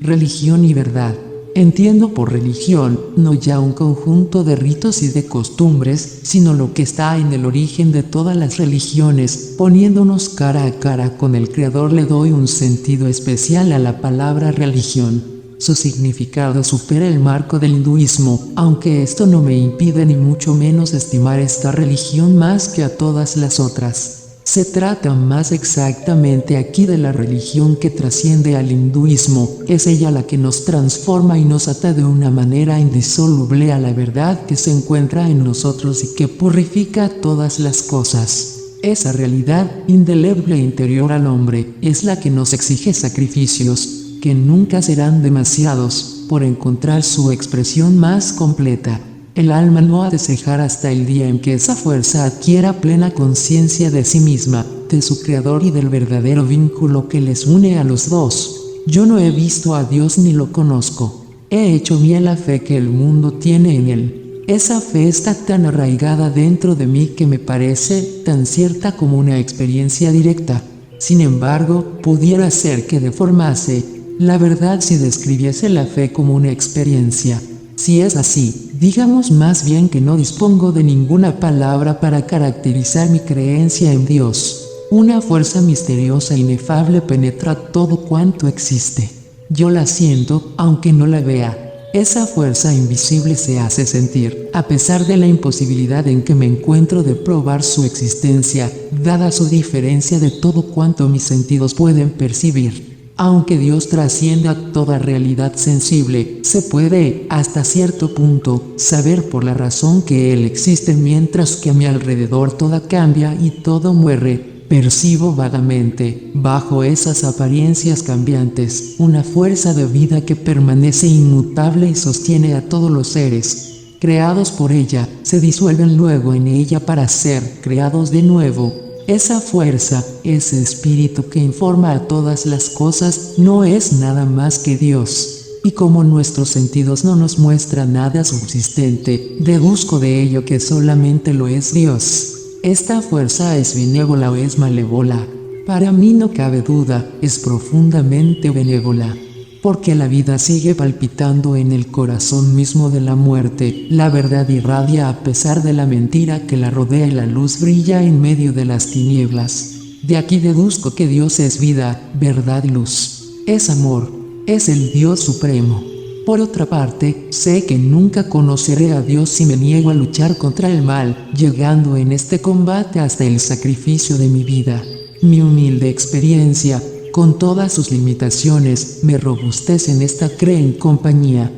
Religión y verdad. Entiendo por religión, no ya un conjunto de ritos y de costumbres, sino lo que está en el origen de todas las religiones. Poniéndonos cara a cara con el Creador le doy un sentido especial a la palabra religión. Su significado supera el marco del hinduismo, aunque esto no me impide ni mucho menos estimar esta religión más que a todas las otras. Se trata más exactamente aquí de la religión que trasciende al hinduismo, es ella la que nos transforma y nos ata de una manera indisoluble a la verdad que se encuentra en nosotros y que purifica todas las cosas. Esa realidad, indeleble e interior al hombre, es la que nos exige sacrificios, que nunca serán demasiados, por encontrar su expresión más completa. El alma no ha de cejar hasta el día en que esa fuerza adquiera plena conciencia de sí misma, de su Creador y del verdadero vínculo que les une a los dos. Yo no he visto a Dios ni lo conozco. He hecho mía la fe que el mundo tiene en Él. Esa fe está tan arraigada dentro de mí que me parece tan cierta como una experiencia directa. Sin embargo, pudiera ser que deformase la verdad si describiese la fe como una experiencia. Si es así, digamos más bien que no dispongo de ninguna palabra para caracterizar mi creencia en Dios. Una fuerza misteriosa e inefable penetra todo cuanto existe. Yo la siento, aunque no la vea. Esa fuerza invisible se hace sentir, a pesar de la imposibilidad en que me encuentro de probar su existencia, dada su diferencia de todo cuanto mis sentidos pueden percibir. Aunque Dios trascienda toda realidad sensible, se puede, hasta cierto punto, saber por la razón que Él existe mientras que a mi alrededor todo cambia y todo muere. Percibo vagamente, bajo esas apariencias cambiantes, una fuerza de vida que permanece inmutable y sostiene a todos los seres. Creados por ella, se disuelven luego en ella para ser creados de nuevo. Esa fuerza, ese espíritu que informa a todas las cosas, no es nada más que Dios. Y como nuestros sentidos no nos muestran nada subsistente, deduzco de ello que solamente lo es Dios. Esta fuerza es benévola o es malévola. Para mí no cabe duda, es profundamente benévola. Porque la vida sigue palpitando en el corazón mismo de la muerte, la verdad irradia a pesar de la mentira que la rodea y la luz brilla en medio de las tinieblas. De aquí deduzco que Dios es vida, verdad y luz. Es amor, es el Dios supremo. Por otra parte, sé que nunca conoceré a Dios si me niego a luchar contra el mal, llegando en este combate hasta el sacrificio de mi vida. Mi humilde experiencia, con todas sus limitaciones, me robustece en esta en compañía.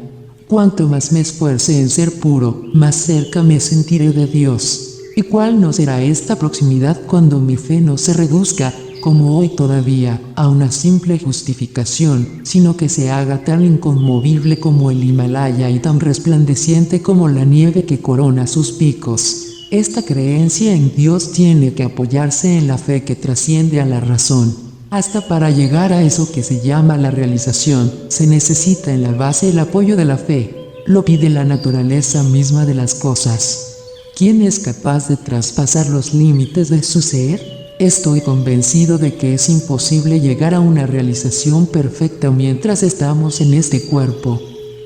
Cuanto más me esfuerce en ser puro, más cerca me sentiré de Dios. ¿Y cuál no será esta proximidad cuando mi fe no se reduzca, como hoy todavía, a una simple justificación, sino que se haga tan inconmovible como el Himalaya y tan resplandeciente como la nieve que corona sus picos? Esta creencia en Dios tiene que apoyarse en la fe que trasciende a la razón. Hasta para llegar a eso que se llama la realización, se necesita en la base el apoyo de la fe. Lo pide la naturaleza misma de las cosas. ¿Quién es capaz de traspasar los límites de su ser? Estoy convencido de que es imposible llegar a una realización perfecta mientras estamos en este cuerpo.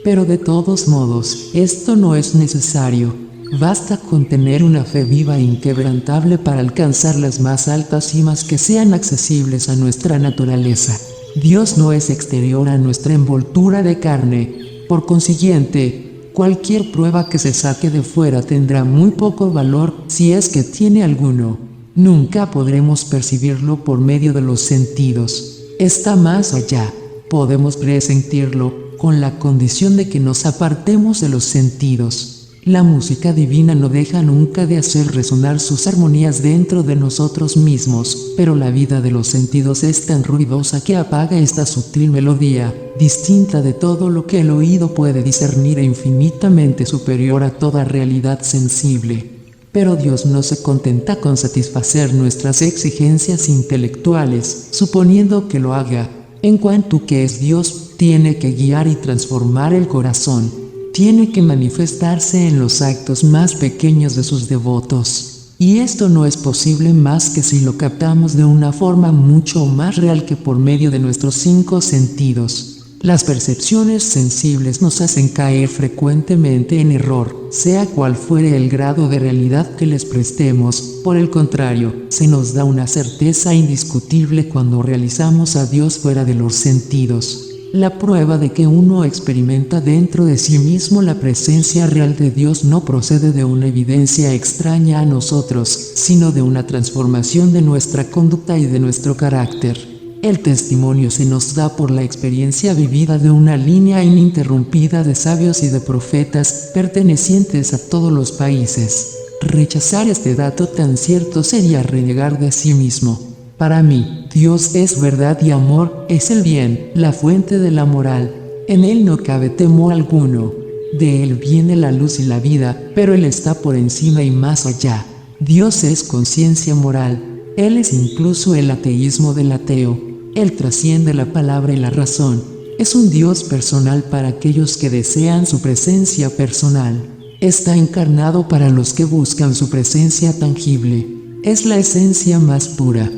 Pero de todos modos, esto no es necesario. Basta con tener una fe viva e inquebrantable para alcanzar las más altas cimas que sean accesibles a nuestra naturaleza. Dios no es exterior a nuestra envoltura de carne. Por consiguiente, cualquier prueba que se saque de fuera tendrá muy poco valor, si es que tiene alguno. Nunca podremos percibirlo por medio de los sentidos. Está más allá. Podemos presentirlo, con la condición de que nos apartemos de los sentidos. La música divina no deja nunca de hacer resonar sus armonías dentro de nosotros mismos, pero la vida de los sentidos es tan ruidosa que apaga esta sutil melodía, distinta de todo lo que el oído puede discernir e infinitamente superior a toda realidad sensible. Pero Dios no se contenta con satisfacer nuestras exigencias intelectuales, suponiendo que lo haga. En cuanto que es Dios, tiene que guiar y transformar el corazón. Tiene que manifestarse en los actos más pequeños de sus devotos. Y esto no es posible más que si lo captamos de una forma mucho más real que por medio de nuestros 5 sentidos. Las percepciones sensibles nos hacen caer frecuentemente en error, sea cual fuere el grado de realidad que les prestemos. Por el contrario, se nos da una certeza indiscutible cuando realizamos a Dios fuera de los sentidos. La prueba de que uno experimenta dentro de sí mismo la presencia real de Dios no procede de una evidencia extraña a nosotros, sino de una transformación de nuestra conducta y de nuestro carácter. El testimonio se nos da por la experiencia vivida de una línea ininterrumpida de sabios y de profetas, pertenecientes a todos los países. Rechazar este dato tan cierto sería renegar de sí mismo. Para mí, Dios es verdad y amor, es el bien, la fuente de la moral. En Él no cabe temor alguno. De Él viene la luz y la vida, pero Él está por encima y más allá. Dios es conciencia moral. Él es incluso el ateísmo del ateo. Él trasciende la palabra y la razón. Es un Dios personal para aquellos que desean su presencia personal. Está encarnado para los que buscan su presencia tangible. Es la esencia más pura.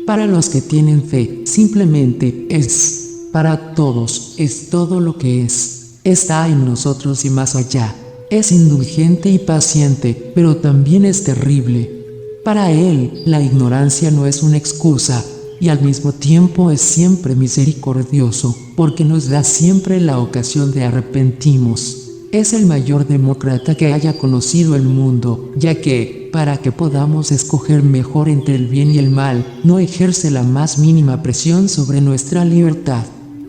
Para los que tienen fe, simplemente es. Para todos, es todo lo que es. Está en nosotros y más allá. Es indulgente y paciente, pero también es terrible. Para Él, la ignorancia no es una excusa, y al mismo tiempo es siempre misericordioso, porque nos da siempre la ocasión de arrepentirnos. Es el mayor demócrata que haya conocido el mundo, ya que, para que podamos escoger mejor entre el bien y el mal, no ejerce la más mínima presión sobre nuestra libertad.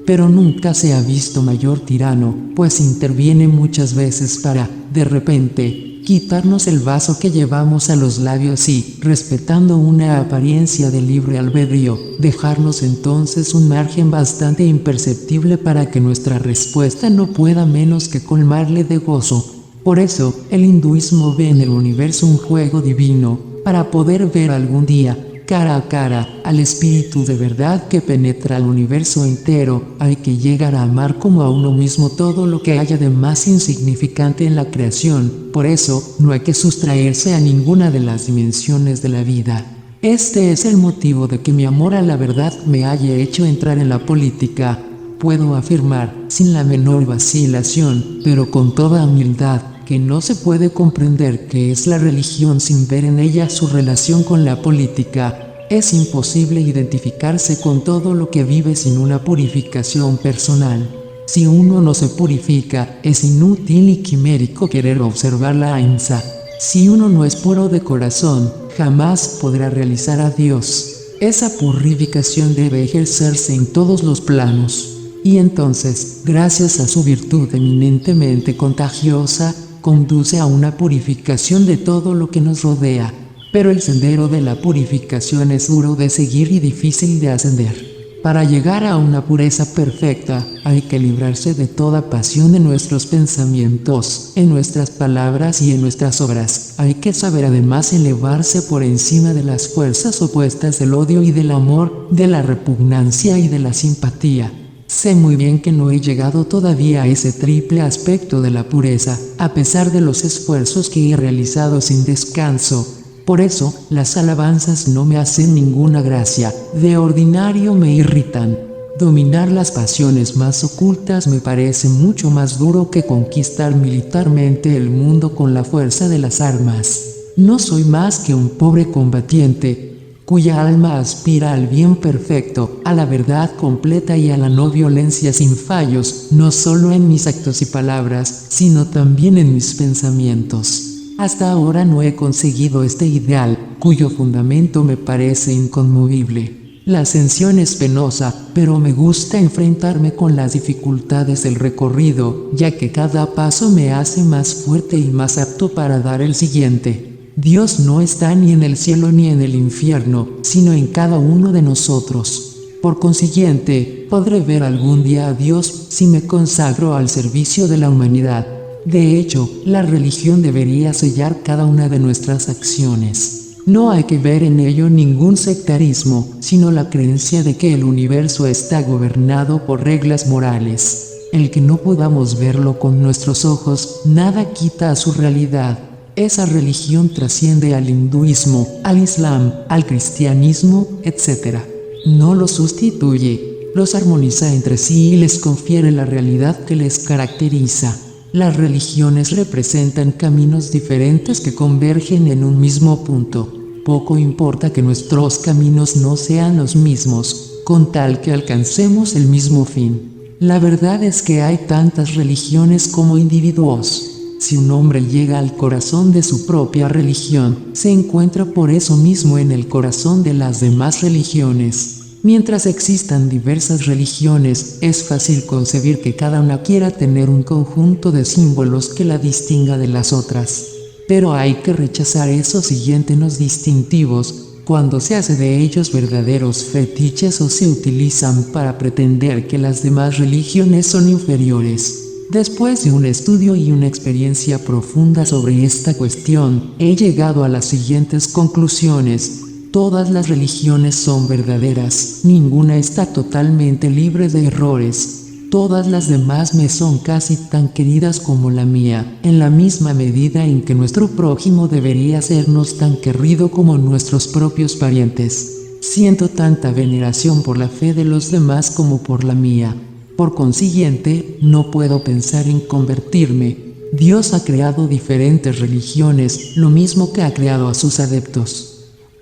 Pero nunca se ha visto mayor tirano, pues interviene muchas veces para, de repente, quitarnos el vaso que llevamos a los labios y, respetando una apariencia de libre albedrío, dejarnos entonces un margen bastante imperceptible para que nuestra respuesta no pueda menos que colmarle de gozo. Por eso, el hinduismo ve en el universo un juego divino, para poder ver algún día, cara a cara, al espíritu de verdad que penetra el universo entero. Hay que llegar a amar como a uno mismo todo lo que haya de más insignificante en la creación. Por eso, no hay que sustraerse a ninguna de las dimensiones de la vida. Este es el motivo de que mi amor a la verdad me haya hecho entrar en la política. Puedo afirmar, sin la menor vacilación, pero con toda humildad, que no se puede comprender qué es la religión sin ver en ella su relación con la política. Es imposible identificarse con todo lo que vive sin una purificación personal. Si uno no se purifica, es inútil y quimérico querer observar la ahimsa. Si uno no es puro de corazón, jamás podrá realizar a Dios. Esa purificación debe ejercerse en todos los planos. Y entonces, gracias a su virtud eminentemente contagiosa, conduce a una purificación de todo lo que nos rodea. Pero el sendero de la purificación es duro de seguir y difícil de ascender. Para llegar a una pureza perfecta, hay que librarse de toda pasión en nuestros pensamientos, en nuestras palabras y en nuestras obras. Hay que saber además elevarse por encima de las fuerzas opuestas del odio y del amor, de la repugnancia y de la simpatía. Sé muy bien que no he llegado todavía a ese triple aspecto de la pureza, a pesar de los esfuerzos que he realizado sin descanso. Por eso, las alabanzas no me hacen ninguna gracia, de ordinario me irritan. Dominar las pasiones más ocultas me parece mucho más duro que conquistar militarmente el mundo con la fuerza de las armas. No soy más que un pobre combatiente, cuya alma aspira al bien perfecto, a la verdad completa y a la no violencia sin fallos, no solo en mis actos y palabras, sino también en mis pensamientos. Hasta ahora no he conseguido este ideal, cuyo fundamento me parece inconmovible. La ascensión es penosa, pero me gusta enfrentarme con las dificultades del recorrido, ya que cada paso me hace más fuerte y más apto para dar el siguiente. Dios no está ni en el cielo ni en el infierno, sino en cada uno de nosotros. Por consiguiente, podré ver algún día a Dios si me consagro al servicio de la humanidad. De hecho, la religión debería sellar cada una de nuestras acciones. No hay que ver en ello ningún sectarismo, sino la creencia de que el universo está gobernado por reglas morales. El que no podamos verlo con nuestros ojos, nada quita a su realidad. Esa religión trasciende al hinduismo, al islam, al cristianismo, etc. No lo sustituye. los armoniza entre sí y les confiere la realidad que les caracteriza. Las religiones representan caminos diferentes que convergen en un mismo punto. Poco importa que nuestros caminos no sean los mismos, con tal que alcancemos el mismo fin. La verdad es que hay tantas religiones como individuos. Si un hombre llega al corazón de su propia religión, se encuentra por eso mismo en el corazón de las demás religiones. Mientras existan diversas religiones, es fácil concebir que cada una quiera tener un conjunto de símbolos que la distinga de las otras. Pero hay que rechazar esos siguientes distintivos, cuando se hace de ellos verdaderos fetiches o se utilizan para pretender que las demás religiones son inferiores. Después de un estudio y una experiencia profunda sobre esta cuestión, he llegado a las siguientes conclusiones. Todas las religiones son verdaderas, ninguna está totalmente libre de errores. Todas las demás me son casi tan queridas como la mía, en la misma medida en que nuestro prójimo debería sernos tan querido como nuestros propios parientes. Siento tanta veneración por la fe de los demás como por la mía. Por consiguiente, no puedo pensar en convertirme. Dios ha creado diferentes religiones, lo mismo que ha creado a sus adeptos.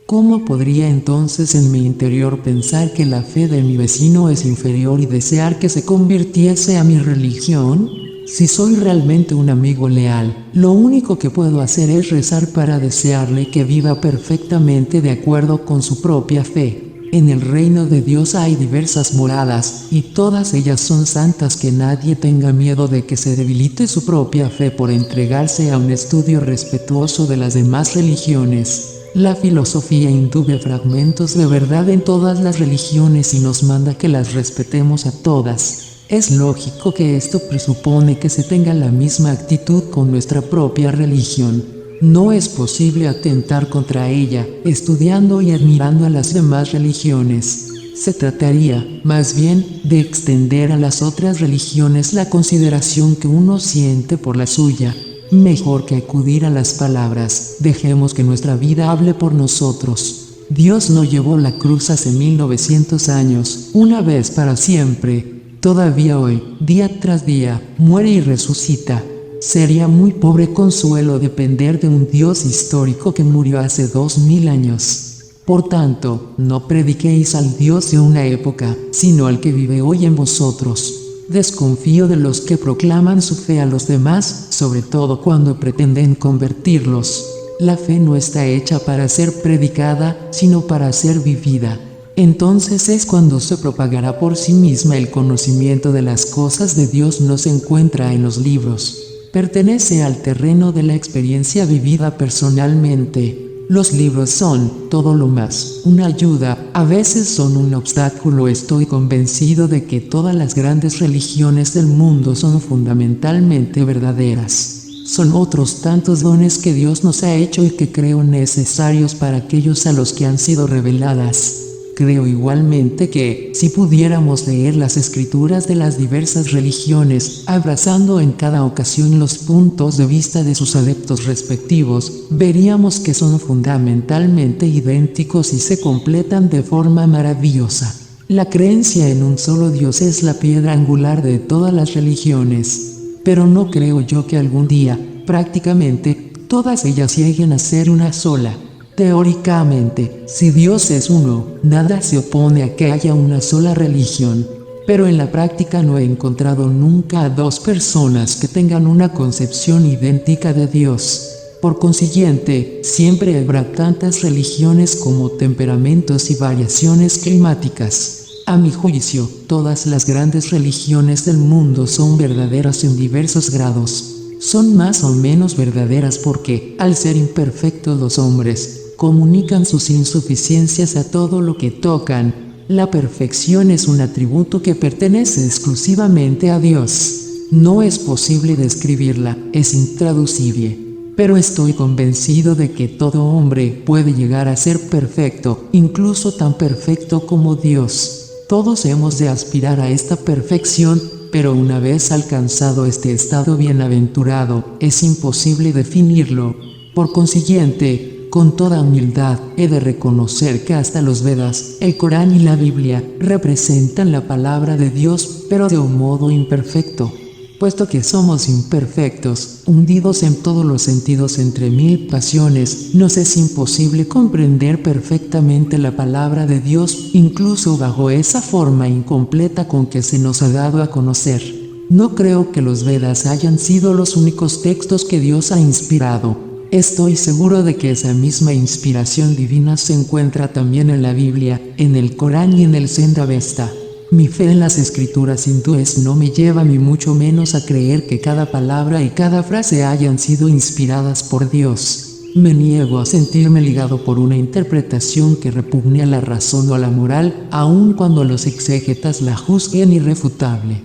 ¿Cómo podría entonces en mi interior pensar que la fe de mi vecino es inferior y desear que se convirtiese a mi religión? Si soy realmente un amigo leal, lo único que puedo hacer es rezar para desearle que viva perfectamente de acuerdo con su propia fe. En el reino de Dios hay diversas moradas, y todas ellas son santas. Que nadie tenga miedo de que se debilite su propia fe por entregarse a un estudio respetuoso de las demás religiones. La filosofía hindú ve fragmentos de verdad en todas las religiones y nos manda que las respetemos a todas. Es lógico que esto presupone que se tenga la misma actitud con nuestra propia religión. No es posible atentar contra ella, estudiando y admirando a las demás religiones. Se trataría, más bien, de extender a las otras religiones la consideración que uno siente por la suya. Mejor que acudir a las palabras, dejemos que nuestra vida hable por nosotros. Dios no llevó la cruz hace 1900 años, una vez para siempre. Todavía hoy, día tras día, muere y resucita. Sería muy pobre consuelo depender de un Dios histórico que murió hace 2000 años. Por tanto, no prediquéis al Dios de una época, sino al que vive hoy en vosotros. Desconfío de los que proclaman su fe a los demás, sobre todo cuando pretenden convertirlos. La fe no está hecha para ser predicada, sino para ser vivida. Entonces es cuando se propagará por sí misma. El conocimiento de las cosas de Dios no se encuentra en los libros. Pertenece al terreno de la experiencia vivida personalmente. Los libros son, todo lo más, una ayuda, a veces son un obstáculo. Estoy convencido de que todas las grandes religiones del mundo son fundamentalmente verdaderas. Son otros tantos dones que Dios nos ha hecho y que creo necesarios para aquellos a los que han sido reveladas. Creo igualmente que, si pudiéramos leer las escrituras de las diversas religiones, abrazando en cada ocasión los puntos de vista de sus adeptos respectivos, veríamos que son fundamentalmente idénticos y se completan de forma maravillosa. La creencia en un solo Dios es la piedra angular de todas las religiones. Pero no creo yo que algún día, prácticamente, todas ellas lleguen a ser una sola. Teóricamente, si Dios es uno, nada se opone a que haya una sola religión. Pero en la práctica no he encontrado nunca a dos personas que tengan una concepción idéntica de Dios. Por consiguiente, siempre habrá tantas religiones como temperamentos y variaciones climáticas. A mi juicio, todas las grandes religiones del mundo son verdaderas en diversos grados. Son más o menos verdaderas porque, al ser imperfectos los hombres, comunican sus insuficiencias a todo lo que tocan. La perfección es un atributo que pertenece exclusivamente a Dios. No es posible describirla, es intraducible. Pero estoy convencido de que todo hombre puede llegar a ser perfecto, incluso tan perfecto como Dios. Todos hemos de aspirar a esta perfección, pero una vez alcanzado este estado bienaventurado, es imposible definirlo. Por consiguiente, Con toda humildad, he de reconocer que hasta los Vedas, el Corán y la Biblia, representan la palabra de Dios, pero de un modo imperfecto. Puesto que somos imperfectos, hundidos en todos los sentidos entre mil pasiones, nos es imposible comprender perfectamente la palabra de Dios, incluso bajo esa forma incompleta con que se nos ha dado a conocer. No creo que los Vedas hayan sido los únicos textos que Dios ha inspirado. Estoy seguro de que esa misma inspiración divina se encuentra también en la Biblia, en el Corán y en el Zend-Avesta. Mi fe en las escrituras hindúes no me lleva ni mucho menos a creer que cada palabra y cada frase hayan sido inspiradas por Dios. Me niego a sentirme ligado por una interpretación que repugne a la razón o a la moral, aun cuando los exégetas la juzguen irrefutable.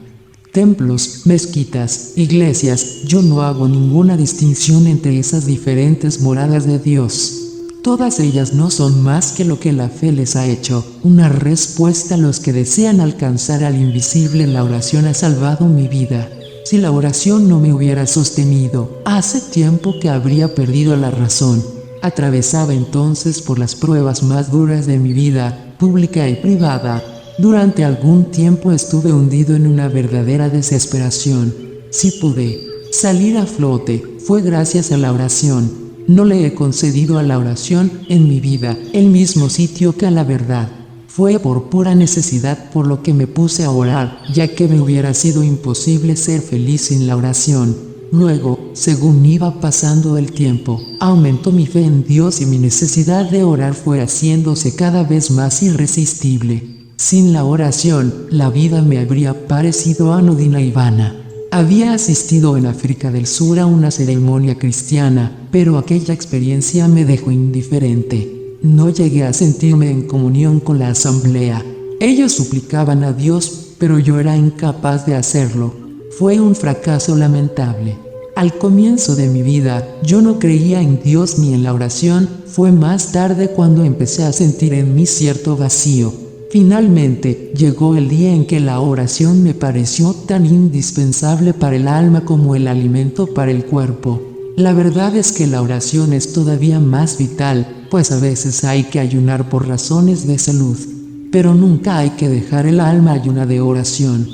Templos, mezquitas, iglesias, yo no hago ninguna distinción entre esas diferentes moradas de Dios. Todas ellas no son más que lo que la fe les ha hecho, una respuesta a los que desean alcanzar al invisible. La oración ha salvado mi vida. Si la oración no me hubiera sostenido, hace tiempo que habría perdido la razón. Atravesaba entonces por las pruebas más duras de mi vida, pública y privada. Durante algún tiempo estuve hundido en una verdadera desesperación. Si pude salir a flote, fue gracias a la oración. No le he concedido a la oración, en mi vida, el mismo sitio que a la verdad. Fue por pura necesidad por lo que me puse a orar, ya que me hubiera sido imposible ser feliz sin la oración. Luego, según iba pasando el tiempo, aumentó mi fe en Dios y mi necesidad de orar fue haciéndose cada vez más irresistible. Sin la oración, la vida me habría parecido anodina y vana. Había asistido en África del Sur a una ceremonia cristiana, pero aquella experiencia me dejó indiferente. No llegué a sentirme en comunión con la asamblea. Ellos suplicaban a Dios, pero yo era incapaz de hacerlo. Fue un fracaso lamentable. Al comienzo de mi vida, yo no creía en Dios ni en la oración. Fue más tarde cuando empecé a sentir en mí cierto vacío. Finalmente, llegó el día en que la oración me pareció tan indispensable para el alma como el alimento para el cuerpo. La verdad es que la oración es todavía más vital, pues a veces hay que ayunar por razones de salud. Pero nunca hay que dejar el alma ayuna de oración.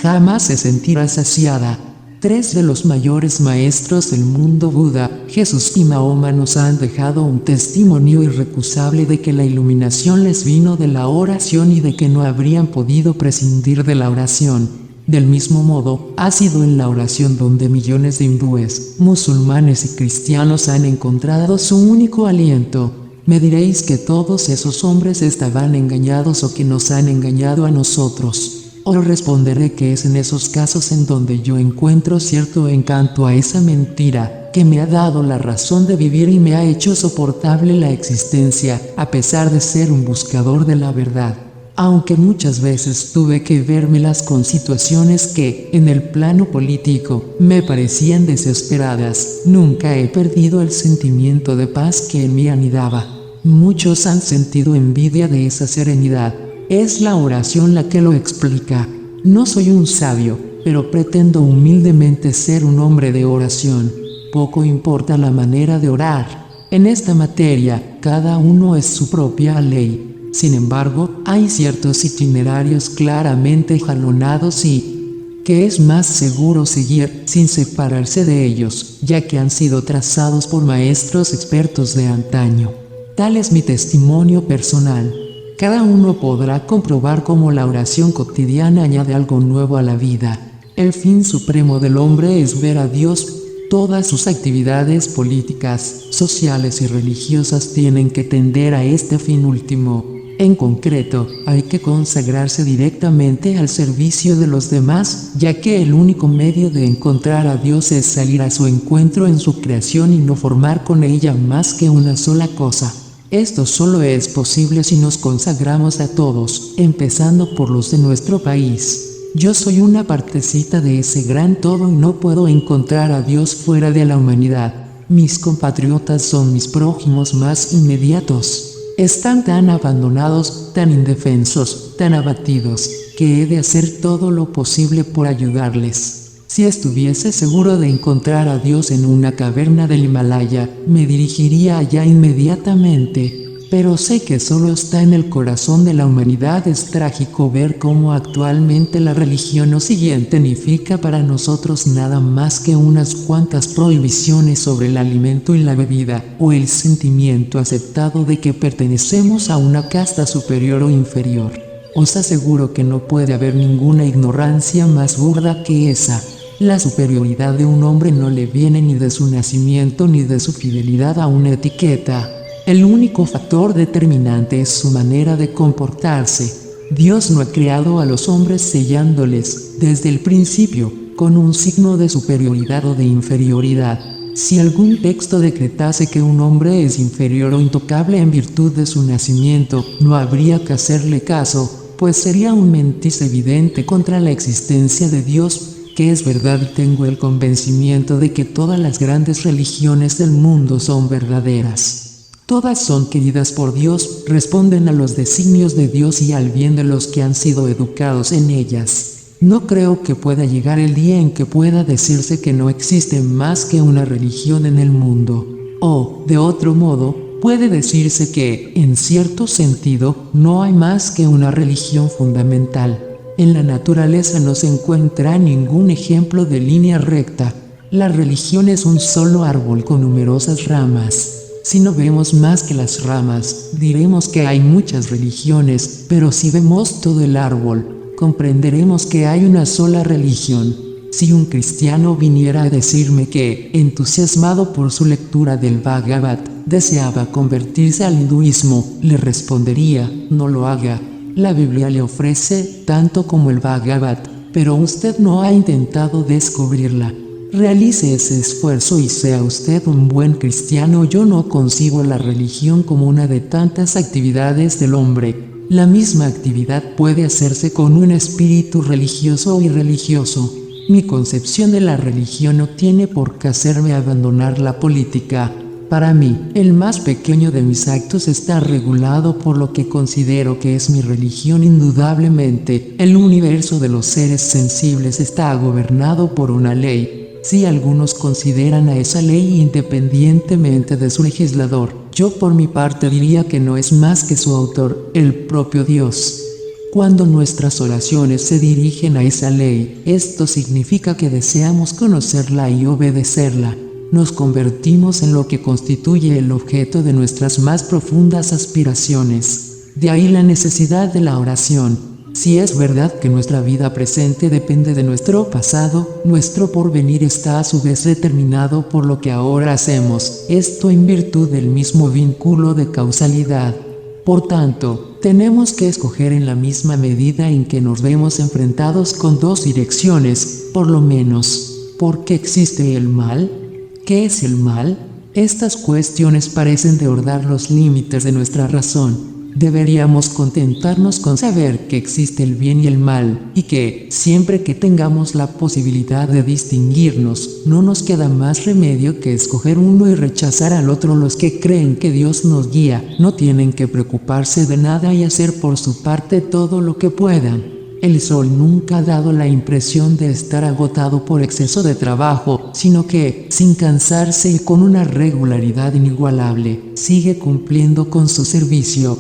Jamás se sentirá saciada. Tres de los mayores maestros del mundo, Buda, Jesús y Mahoma, nos han dejado un testimonio irrecusable de que la iluminación les vino de la oración y de que no habrían podido prescindir de la oración. Del mismo modo, ha sido en la oración donde millones de hindúes, musulmanes y cristianos han encontrado su único aliento. Me diréis que todos esos hombres estaban engañados o que nos han engañado a nosotros. Os responderé que es en esos casos en donde yo encuentro cierto encanto a esa mentira, que me ha dado la razón de vivir y me ha hecho soportable la existencia, a pesar de ser un buscador de la verdad. Aunque muchas veces tuve que vérmelas con situaciones que, en el plano político, me parecían desesperadas, nunca he perdido el sentimiento de paz que en mí anidaba. Muchos han sentido envidia de esa serenidad. Es la oración la que lo explica. No soy un sabio, pero pretendo humildemente ser un hombre de oración. Poco importa la manera de orar. En esta materia, cada uno es su propia ley. Sin embargo, hay ciertos itinerarios claramente jalonados y que es más seguro seguir sin separarse de ellos, ya que han sido trazados por maestros expertos de antaño. Tal es mi testimonio personal. Cada uno podrá comprobar cómo la oración cotidiana añade algo nuevo a la vida. El fin supremo del hombre es ver a Dios. Todas sus actividades políticas, sociales y religiosas tienen que tender a este fin último. En concreto, hay que consagrarse directamente al servicio de los demás, ya que el único medio de encontrar a Dios es salir a su encuentro en su creación y no formar con ella más que una sola cosa. Esto solo es posible si nos consagramos a todos, empezando por los de nuestro país. Yo soy una partecita de ese gran todo y no puedo encontrar a Dios fuera de la humanidad. Mis compatriotas son mis prójimos más inmediatos. Están tan abandonados, tan indefensos, tan abatidos, que he de hacer todo lo posible por ayudarles. Si estuviese seguro de encontrar a Dios en una caverna del Himalaya, me dirigiría allá inmediatamente. Pero sé que solo está en el corazón de la humanidad. Es trágico ver cómo actualmente la religión no significa para nosotros nada más que unas cuantas prohibiciones sobre el alimento y la bebida, o el sentimiento aceptado de que pertenecemos a una casta superior o inferior. Os aseguro que no puede haber ninguna ignorancia más burda que esa. La superioridad de un hombre no le viene ni de su nacimiento ni de su fidelidad a una etiqueta. El único factor determinante es su manera de comportarse. Dios no ha creado a los hombres sellándoles, desde el principio, con un signo de superioridad o de inferioridad. Si algún texto decretase que un hombre es inferior o intocable en virtud de su nacimiento, no habría que hacerle caso, pues sería un mentis evidente contra la existencia de Dios, que es verdad, y tengo el convencimiento de que todas las grandes religiones del mundo son verdaderas. Todas son queridas por Dios, responden a los designios de Dios y al bien de los que han sido educados en ellas. No creo que pueda llegar el día en que pueda decirse que no existe más que una religión en el mundo. O, de otro modo, puede decirse que, en cierto sentido, no hay más que una religión fundamental. En la naturaleza no se encuentra ningún ejemplo de línea recta. La religión es un solo árbol con numerosas ramas. Si no vemos más que las ramas, diremos que hay muchas religiones, pero si vemos todo el árbol, comprenderemos que hay una sola religión. Si un cristiano viniera a decirme que, entusiasmado por su lectura del Bhagavad, deseaba convertirse al hinduismo, le respondería, no lo haga. La Biblia le ofrece tanto como el Bhagavad, pero usted no ha intentado descubrirla. Realice ese esfuerzo y sea usted un buen cristiano. Yo no concibo la religión como una de tantas actividades del hombre. La misma actividad puede hacerse con un espíritu religioso o irreligioso. Mi concepción de la religión no tiene por qué hacerme abandonar la política. Para mí, el más pequeño de mis actos está regulado por lo que considero que es mi religión. Indudablemente, el universo de los seres sensibles está gobernado por una ley. Si algunos consideran a esa ley independientemente de su legislador, yo por mi parte diría que no es más que su autor, el propio Dios. Cuando nuestras oraciones se dirigen a esa ley, esto significa que deseamos conocerla y obedecerla. Nos convertimos en lo que constituye el objeto de nuestras más profundas aspiraciones. De ahí la necesidad de la oración. Si es verdad que nuestra vida presente depende de nuestro pasado, nuestro porvenir está a su vez determinado por lo que ahora hacemos, esto en virtud del mismo vínculo de causalidad. Por tanto, tenemos que escoger en la misma medida en que nos vemos enfrentados con dos direcciones, por lo menos. ¿Por qué existe el mal? ¿Qué es el mal? Estas cuestiones parecen deordar los límites de nuestra razón. Deberíamos contentarnos con saber que existe el bien y el mal, y que, siempre que tengamos la posibilidad de distinguirnos, no nos queda más remedio que escoger uno y rechazar al otro. Los que creen que Dios nos guía, no tienen que preocuparse de nada y hacer por su parte todo lo que puedan. El sol nunca ha dado la impresión de estar agotado por exceso de trabajo, sino que, sin cansarse y con una regularidad inigualable, sigue cumpliendo con su servicio.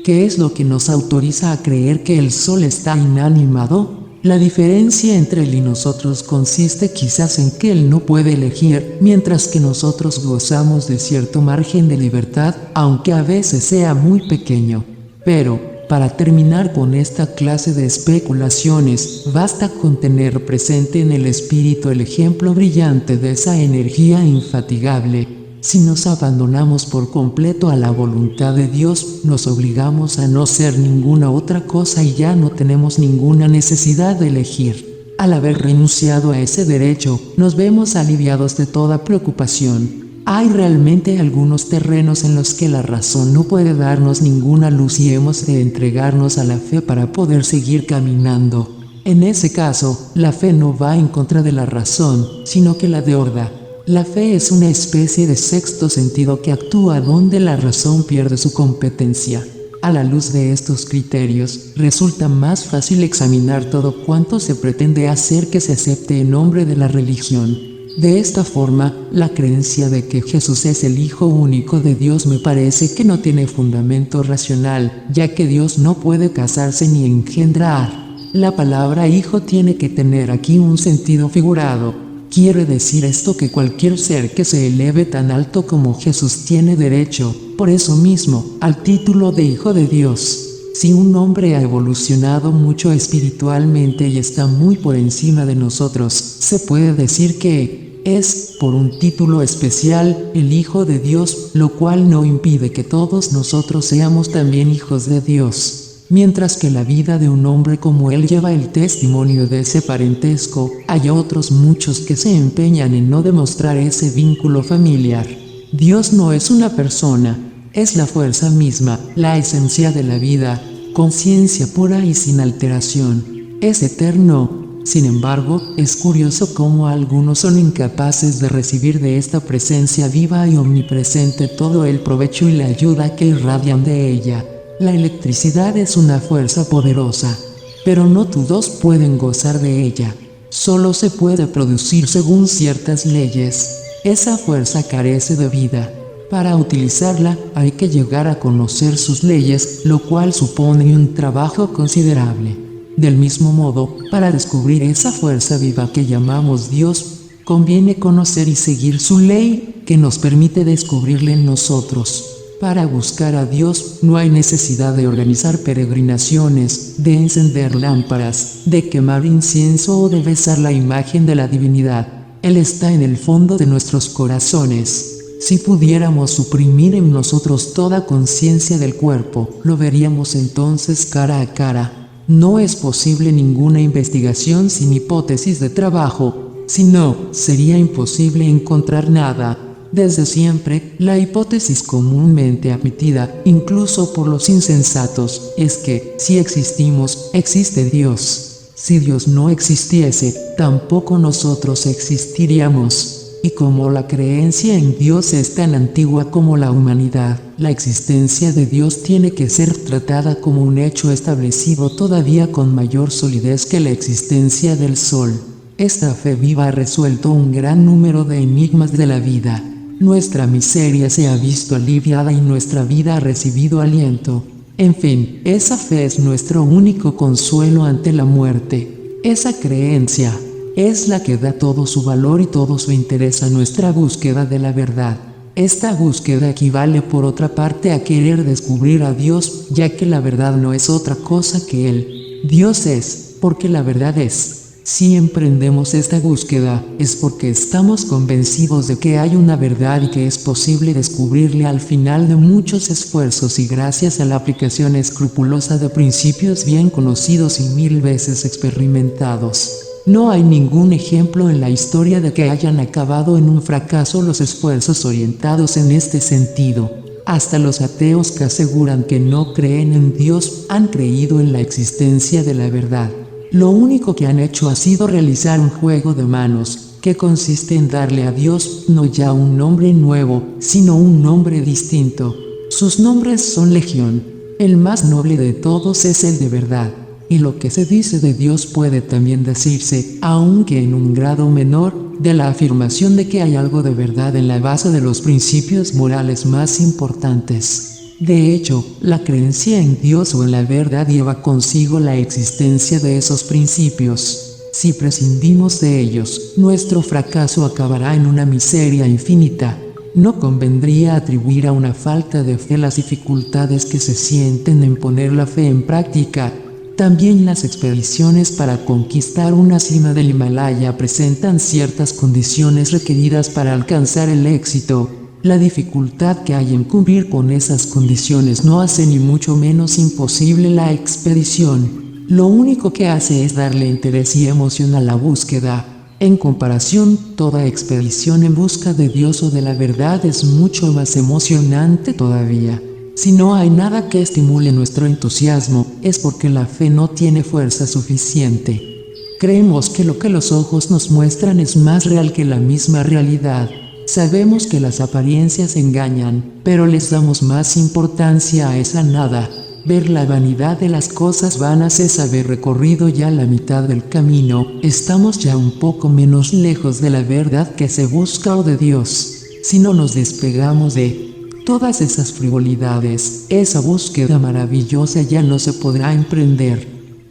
¿Qué es lo que nos autoriza a creer que el sol está inanimado? La diferencia entre él y nosotros consiste quizás en que él no puede elegir, mientras que nosotros gozamos de cierto margen de libertad, aunque a veces sea muy pequeño. Pero, para terminar con esta clase de especulaciones, basta con tener presente en el espíritu el ejemplo brillante de esa energía infatigable. Si nos abandonamos por completo a la voluntad de Dios, nos obligamos a no ser ninguna otra cosa y ya no tenemos ninguna necesidad de elegir. Al haber renunciado a ese derecho, nos vemos aliviados de toda preocupación. Hay realmente algunos terrenos en los que la razón no puede darnos ninguna luz y hemos de entregarnos a la fe para poder seguir caminando. En ese caso, la fe no va en contra de la razón, sino que la deorda. La fe es una especie de sexto sentido que actúa donde la razón pierde su competencia. A la luz de estos criterios, resulta más fácil examinar todo cuanto se pretende hacer que se acepte en nombre de la religión. De esta forma, la creencia de que Jesús es el Hijo único de Dios me parece que no tiene fundamento racional, ya que Dios no puede casarse ni engendrar. La palabra hijo tiene que tener aquí un sentido figurado. Quiere decir esto que cualquier ser que se eleve tan alto como Jesús tiene derecho, por eso mismo, al título de Hijo de Dios. Si un hombre ha evolucionado mucho espiritualmente y está muy por encima de nosotros, se puede decir que es, por un título especial, el Hijo de Dios, lo cual no impide que todos nosotros seamos también hijos de Dios. Mientras que la vida de un hombre como él lleva el testimonio de ese parentesco, hay otros muchos que se empeñan en no demostrar ese vínculo familiar. Dios no es una persona, es la fuerza misma, la esencia de la vida, conciencia pura y sin alteración. Es eterno. Sin embargo, es curioso cómo algunos son incapaces de recibir de esta presencia viva y omnipresente todo el provecho y la ayuda que irradian de ella. La electricidad es una fuerza poderosa, pero no todos pueden gozar de ella. Solo se puede producir según ciertas leyes. Esa fuerza carece de vida. Para utilizarla, hay que llegar a conocer sus leyes, lo cual supone un trabajo considerable. Del mismo modo, para descubrir esa fuerza viva que llamamos Dios, conviene conocer y seguir su ley, que nos permite descubrirle en nosotros. Para buscar a Dios no hay necesidad de organizar peregrinaciones, de encender lámparas, de quemar incienso o de besar la imagen de la divinidad. Él está en el fondo de nuestros corazones. Si pudiéramos suprimir en nosotros toda conciencia del cuerpo, lo veríamos entonces cara a cara. No es posible ninguna investigación sin hipótesis de trabajo, si no, sería imposible encontrar nada. Desde siempre, la hipótesis comúnmente admitida, incluso por los insensatos, es que, si existimos, existe Dios. Si Dios no existiese, tampoco nosotros existiríamos. Y como la creencia en Dios es tan antigua como la humanidad, la existencia de Dios tiene que ser tratada como un hecho establecido todavía con mayor solidez que la existencia del Sol. Esta fe viva ha resuelto un gran número de enigmas de la vida. Nuestra miseria se ha visto aliviada y nuestra vida ha recibido aliento. En fin, esa fe es nuestro único consuelo ante la muerte. Esa creencia es la que da todo su valor y todo su interés a nuestra búsqueda de la verdad. Esta búsqueda equivale por otra parte a querer descubrir a Dios, ya que la verdad no es otra cosa que Él. Dios es, porque la verdad es. Si emprendemos esta búsqueda, es porque estamos convencidos de que hay una verdad y que es posible descubrirle al final de muchos esfuerzos y gracias a la aplicación escrupulosa de principios bien conocidos y 1000 veces experimentados. No hay ningún ejemplo en la historia de que hayan acabado en un fracaso los esfuerzos orientados en este sentido. Hasta los ateos que aseguran que no creen en Dios han creído en la existencia de la verdad. Lo único que han hecho ha sido realizar un juego de manos, que consiste en darle a Dios no ya un nombre nuevo, sino un nombre distinto. Sus nombres son legión. El más noble de todos es el de verdad. Y lo que se dice de Dios puede también decirse, aunque en un grado menor, de la afirmación de que hay algo de verdad en la base de los principios morales más importantes. De hecho, la creencia en Dios o en la verdad lleva consigo la existencia de esos principios. Si prescindimos de ellos, nuestro fracaso acabará en una miseria infinita. No convendría atribuir a una falta de fe las dificultades que se sienten en poner la fe en práctica. También las expediciones para conquistar una cima del Himalaya presentan ciertas condiciones requeridas para alcanzar el éxito. La dificultad que hay en cumplir con esas condiciones no hace ni mucho menos imposible la expedición. Lo único que hace es darle interés y emoción a la búsqueda. En comparación, toda expedición en busca de Dios o de la verdad es mucho más emocionante todavía. Si no hay nada que estimule nuestro entusiasmo, es porque la fe no tiene fuerza suficiente. Creemos que lo que los ojos nos muestran es más real que la misma realidad. Sabemos que las apariencias engañan, pero les damos más importancia a esa nada. Ver la vanidad de las cosas vanas es haber recorrido ya la mitad del camino, estamos ya un poco menos lejos de la verdad que se busca o de Dios. Si no nos despegamos de todas esas frivolidades, esa búsqueda maravillosa ya no se podrá emprender.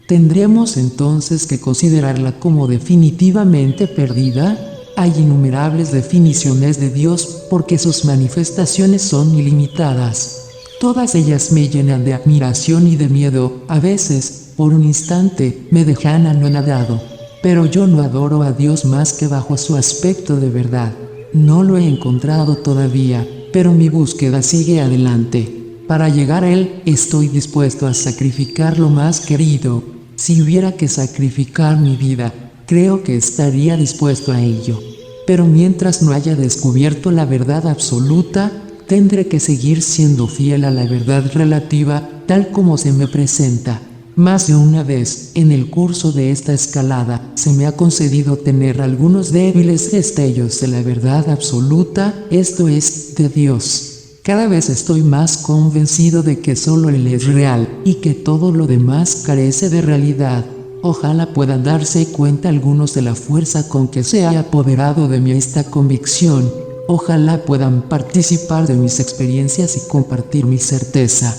¿Tendremos entonces que considerarla como definitivamente perdida? Hay innumerables definiciones de Dios porque sus manifestaciones son ilimitadas. Todas ellas me llenan de admiración y de miedo, a veces, por un instante, me dejan anonadado. Pero yo no adoro a Dios más que bajo su aspecto de verdad. No lo he encontrado todavía, pero mi búsqueda sigue adelante. Para llegar a Él, estoy dispuesto a sacrificar lo más querido. Si hubiera que sacrificar mi vida, creo que estaría dispuesto a ello. Pero mientras no haya descubierto la verdad absoluta, tendré que seguir siendo fiel a la verdad relativa, tal como se me presenta. Más de una vez, en el curso de esta escalada, se me ha concedido tener algunos débiles destellos de la verdad absoluta, esto es, de Dios. Cada vez estoy más convencido de que solo Él es real, y que todo lo demás carece de realidad. Ojalá puedan darse cuenta algunos de la fuerza con que se ha apoderado de mí esta convicción. Ojalá puedan participar de mis experiencias y compartir mi certeza.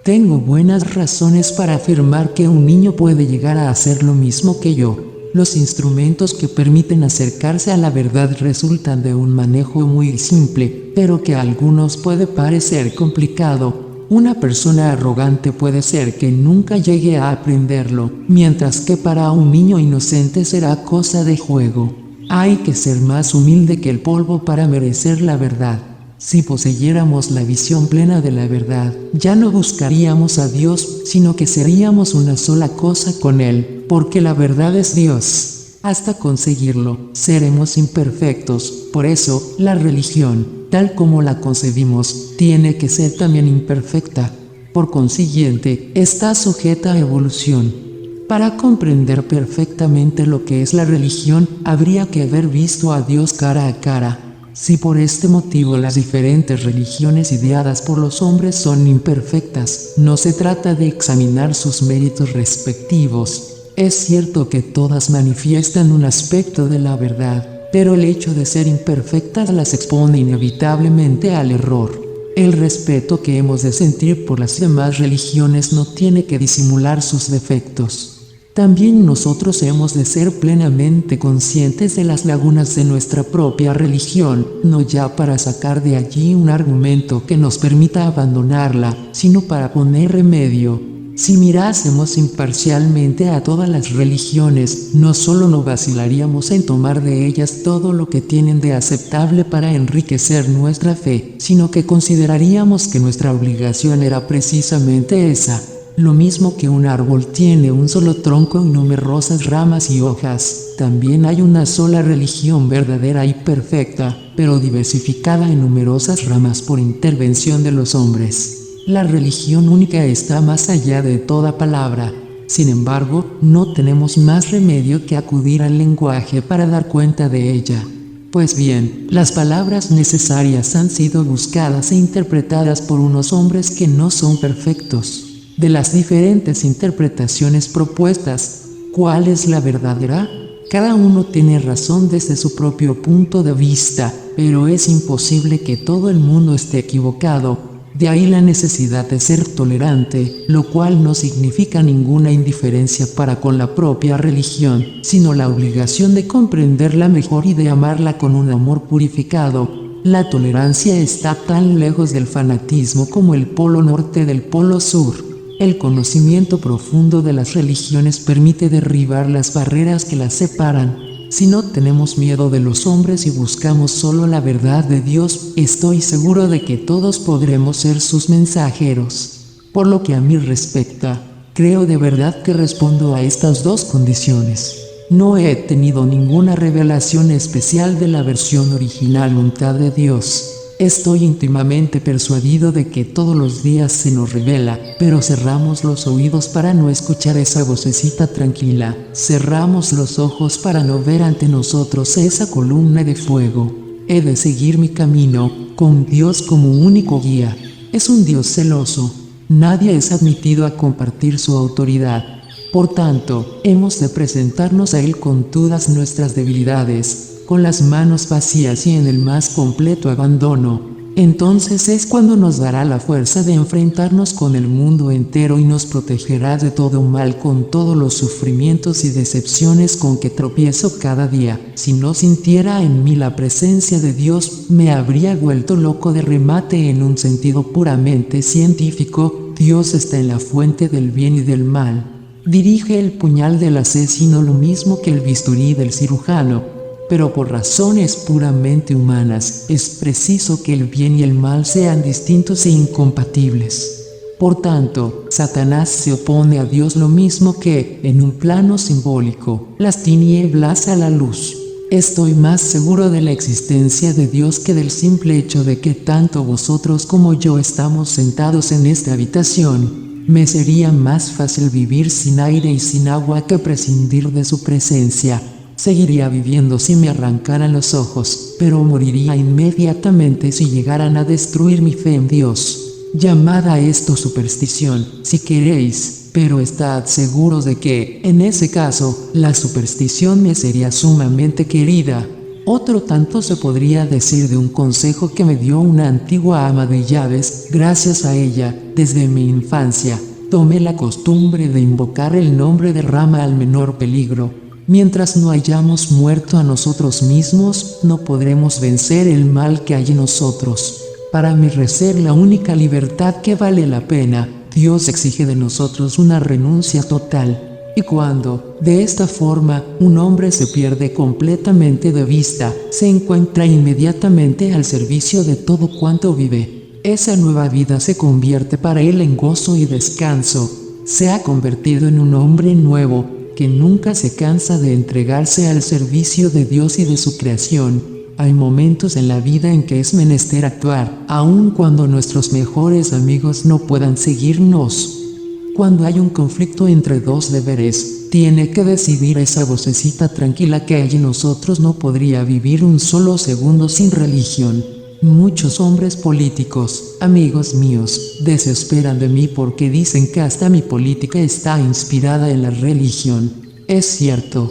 Tengo buenas razones para afirmar que un niño puede llegar a hacer lo mismo que yo. Los instrumentos que permiten acercarse a la verdad resultan de un manejo muy simple, pero que a algunos puede parecer complicado. Una persona arrogante puede ser que nunca llegue a aprenderlo, mientras que para un niño inocente será cosa de juego. Hay que ser más humilde que el polvo para merecer la verdad. Si poseyéramos la visión plena de la verdad, ya no buscaríamos a Dios, sino que seríamos una sola cosa con Él, porque la verdad es Dios. Hasta conseguirlo, seremos imperfectos. Por eso, la religión, tal como la concebimos, tiene que ser también imperfecta. Por consiguiente, está sujeta a evolución. Para comprender perfectamente lo que es la religión, habría que haber visto a Dios cara a cara. Si por este motivo las diferentes religiones ideadas por los hombres son imperfectas, no se trata de examinar sus méritos respectivos. Es cierto que todas manifiestan un aspecto de la verdad, pero el hecho de ser imperfectas las expone inevitablemente al error. El respeto que hemos de sentir por las demás religiones no tiene que disimular sus defectos. También nosotros hemos de ser plenamente conscientes de las lagunas de nuestra propia religión, no ya para sacar de allí un argumento que nos permita abandonarla, sino para poner remedio. Si mirásemos imparcialmente a todas las religiones, no solo no vacilaríamos en tomar de ellas todo lo que tienen de aceptable para enriquecer nuestra fe, sino que consideraríamos que nuestra obligación era precisamente esa. Lo mismo que un árbol tiene un solo tronco y numerosas ramas y hojas, también hay una sola religión verdadera y perfecta, pero diversificada en numerosas ramas por intervención de los hombres. La religión única está más allá de toda palabra. Sin embargo, no tenemos más remedio que acudir al lenguaje para dar cuenta de ella. Pues bien, las palabras necesarias han sido buscadas e interpretadas por unos hombres que no son perfectos. De las diferentes interpretaciones propuestas, ¿cuál es la verdadera? Cada uno tiene razón desde su propio punto de vista, pero es imposible que todo el mundo esté equivocado. De ahí la necesidad de ser tolerante, lo cual no significa ninguna indiferencia para con la propia religión, sino la obligación de comprenderla mejor y de amarla con un amor purificado. La tolerancia está tan lejos del fanatismo como el polo norte del polo sur. El conocimiento profundo de las religiones permite derribar las barreras que las separan. Si no tenemos miedo de los hombres y buscamos solo la verdad de Dios, estoy seguro de que todos podremos ser sus mensajeros. Por lo que a mí respecta, creo de verdad que respondo a estas dos condiciones. No he tenido ninguna revelación especial de la versión original voluntad de Dios. Estoy íntimamente persuadido de que todos los días se nos revela, pero cerramos los oídos para no escuchar esa vocecita tranquila, cerramos los ojos para no ver ante nosotros esa columna de fuego. He de seguir mi camino, con Dios como único guía. Es un Dios celoso. nadie es admitido a compartir su autoridad. Por tanto, hemos de presentarnos a Él con todas nuestras debilidades, con las manos vacías y en el más completo abandono. Entonces es cuando nos dará la fuerza de enfrentarnos con el mundo entero y nos protegerá de todo mal con todos los sufrimientos y decepciones con que tropiezo cada día. Si no sintiera en mí la presencia de Dios, me habría vuelto loco de remate. En un sentido puramente científico, Dios está en la fuente del bien y del mal. Dirige el puñal del asesino lo mismo que el bisturí del cirujano. Pero por razones puramente humanas, es preciso que el bien y el mal sean distintos e incompatibles. Por tanto, Satanás se opone a Dios lo mismo que, en un plano simbólico, las tinieblas a la luz. Estoy más seguro de la existencia de Dios que del simple hecho de que tanto vosotros como yo estamos sentados en esta habitación. Me sería más fácil vivir sin aire y sin agua que prescindir de su presencia. Seguiría viviendo si me arrancaran los ojos, pero moriría inmediatamente si llegaran a destruir mi fe en Dios. Llamad a esto superstición, si queréis, pero estad seguros de que, en ese caso, la superstición me sería sumamente querida. Otro tanto se podría decir de un consejo que me dio una antigua ama de llaves. Gracias a ella, desde mi infancia, tomé la costumbre de invocar el nombre de Rama al menor peligro. Mientras no hayamos muerto a nosotros mismos, no podremos vencer el mal que hay en nosotros. Para merecer la única libertad que vale la pena, Dios exige de nosotros una renuncia total. Y cuando, de esta forma, un hombre se pierde completamente de vista, se encuentra inmediatamente al servicio de todo cuanto vive. Esa nueva vida se convierte para él en gozo y descanso. Se ha convertido en un hombre nuevo, que nunca se cansa de entregarse al servicio de Dios y de su creación. Hay momentos en la vida en que es menester actuar, aun cuando nuestros mejores amigos no puedan seguirnos. Cuando hay un conflicto entre dos deberes, tiene que decidir esa vocecita tranquila que hay en nosotros. No podría vivir un solo segundo sin religión. Muchos hombres políticos, amigos míos, desesperan de mí porque dicen que hasta mi política está inspirada en la religión. Es cierto.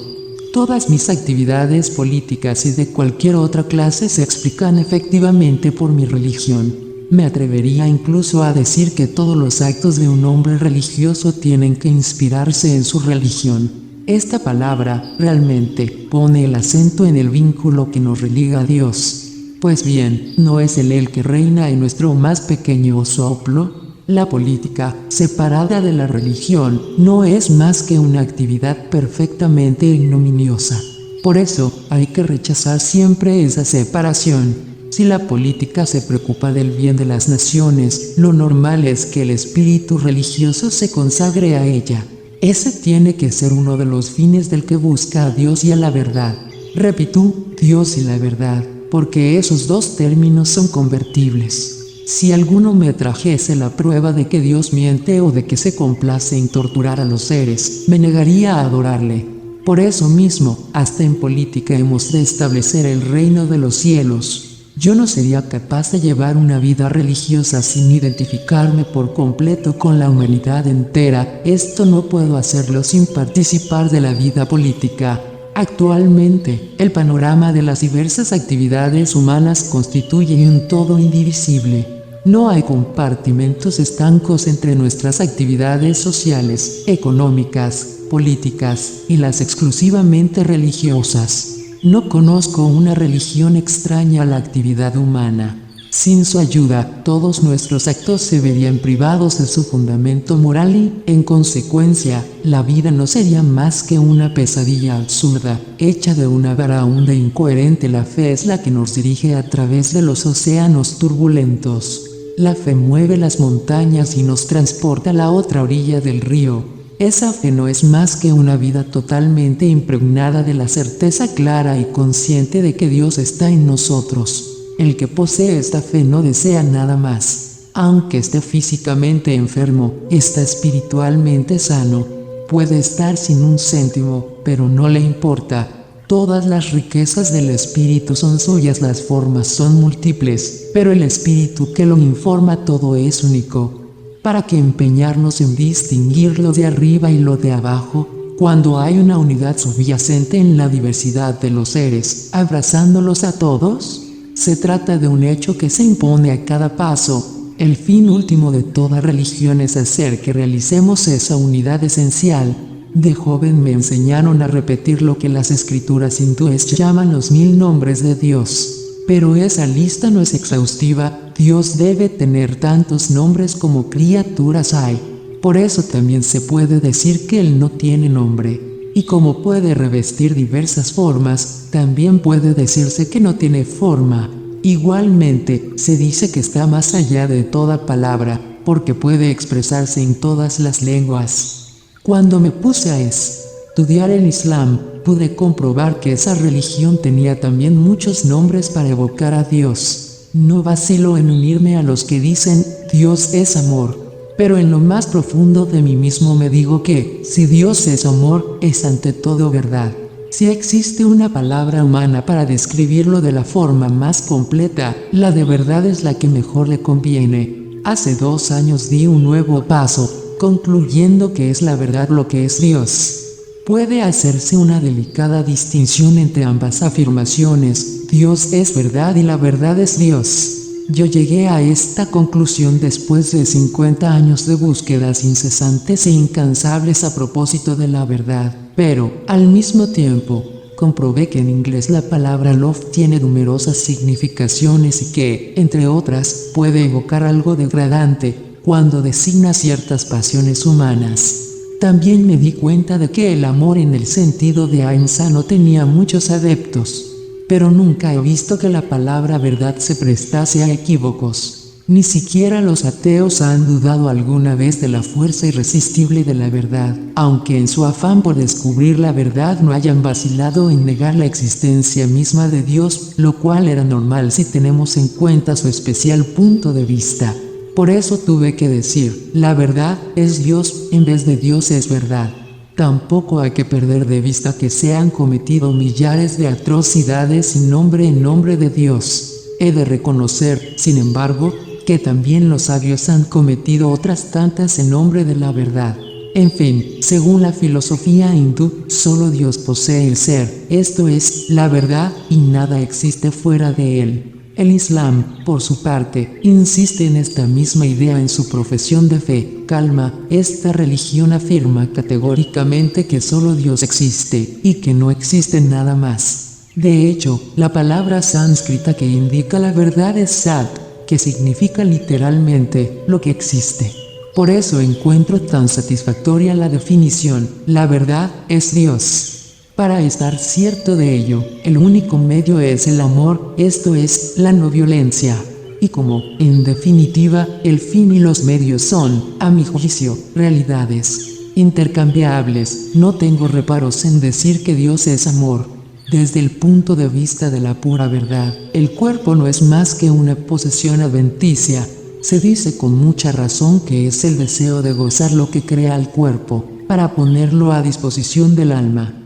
Todas mis actividades políticas y de cualquier otra clase se explican efectivamente por mi religión. Me atrevería incluso a decir que todos los actos de un hombre religioso tienen que inspirarse en su religión. Esta palabra, realmente, pone el acento en el vínculo que nos religa a Dios. Pues bien, ¿no es Él el que reina en nuestro más pequeño soplo? La política, separada de la religión, no es más que una actividad perfectamente ignominiosa. Por eso, hay que rechazar siempre esa separación. Si la política se preocupa del bien de las naciones, lo normal es que el espíritu religioso se consagre a ella. Ese tiene que ser uno de los fines del que busca a Dios y a la verdad. Repito, Dios y la verdad, porque esos dos términos son convertibles. Si alguno me trajese la prueba de que Dios miente o de que se complace en torturar a los seres, me negaría a adorarle. Por eso mismo, hasta en política hemos de establecer el reino de los cielos. Yo no sería capaz de llevar una vida religiosa sin identificarme por completo con la humanidad entera. Esto no puedo hacerlo sin participar de la vida política. Actualmente, el panorama de las diversas actividades humanas constituye un todo indivisible. No hay compartimentos estancos entre nuestras actividades sociales, económicas, políticas y las exclusivamente religiosas. No conozco una religión extraña a la actividad humana. Sin su ayuda, todos nuestros actos se verían privados de su fundamento moral y, en consecuencia, la vida no sería más que una pesadilla absurda, hecha de una vara honda e incoherente. La fe es la que nos dirige a través de los océanos turbulentos. La fe mueve las montañas y nos transporta a la otra orilla del río. Esa fe no es más que una vida totalmente impregnada de la certeza clara y consciente de que Dios está en nosotros. El que posee esta fe no desea nada más. Aunque esté físicamente enfermo, está espiritualmente sano. Puede estar sin un céntimo, pero no le importa. Todas las riquezas del espíritu son suyas, las formas son múltiples, pero el espíritu que lo informa todo es único. ¿Para qué empeñarnos en distinguir lo de arriba y lo de abajo, cuando hay una unidad subyacente en la diversidad de los seres, abrazándolos a todos? Se trata de un hecho que se impone a cada paso. El fin último de toda religión es hacer que realicemos esa unidad esencial. De joven me enseñaron a repetir lo que las escrituras hindúes llaman los 1000 nombres de Dios. Pero esa lista no es exhaustiva. Dios debe tener tantos nombres como criaturas hay. Por eso también se puede decir que Él no tiene nombre. Y como puede revestir diversas formas, también puede decirse que no tiene forma. Igualmente, se dice que está más allá de toda palabra, porque puede expresarse en todas las lenguas. Cuando me puse a estudiar el Islam, pude comprobar que esa religión tenía también muchos nombres para evocar a Dios. No vacilo en unirme a los que dicen, Dios es amor. Pero en lo más profundo de mí mismo me digo que, si Dios es amor, es ante todo verdad. Si existe una palabra humana para describirlo de la forma más completa, la de verdad es la que mejor le conviene. Hace 2 años di un nuevo paso, concluyendo que es la verdad lo que es Dios. Puede hacerse una delicada distinción entre ambas afirmaciones, Dios es verdad y la verdad es Dios. Yo llegué a esta conclusión después de 50 años de búsquedas incesantes e incansables a propósito de la verdad, pero, al mismo tiempo, comprobé que en inglés la palabra love tiene numerosas significaciones y que, entre otras, puede evocar algo degradante, cuando designa ciertas pasiones humanas. También me di cuenta de que el amor en el sentido de ahimsa no tenía muchos adeptos. Pero nunca he visto que la palabra verdad se prestase a equívocos. Ni siquiera los ateos han dudado alguna vez de la fuerza irresistible de la verdad, aunque en su afán por descubrir la verdad no hayan vacilado en negar la existencia misma de Dios, lo cual era normal si tenemos en cuenta su especial punto de vista. Por eso tuve que decir, la verdad es Dios, en vez de Dios es verdad. Tampoco hay que perder de vista que se han cometido millares de atrocidades en nombre de Dios. He de reconocer, sin embargo, que también los sabios han cometido otras tantas en nombre de la verdad. En fin, según la filosofía hindú, solo Dios posee el ser, esto es, la verdad, y nada existe fuera de él. El Islam, por su parte, insiste en esta misma idea en su profesión de fe. Calma, esta religión afirma categóricamente que solo Dios existe, y que no existe nada más. De hecho, la palabra sánscrita que indica la verdad es Sat, que significa literalmente, lo que existe. Por eso encuentro tan satisfactoria la definición, la verdad es Dios. Para estar cierto de ello, el único medio es el amor, esto es, la no violencia. Y como, en definitiva, el fin y los medios son, a mi juicio, realidades intercambiables, no tengo reparos en decir que Dios es amor. Desde el punto de vista de la pura verdad, el cuerpo no es más que una posesión adventicia. Se dice con mucha razón que es el deseo de gozar lo que crea el cuerpo, para ponerlo a disposición del alma.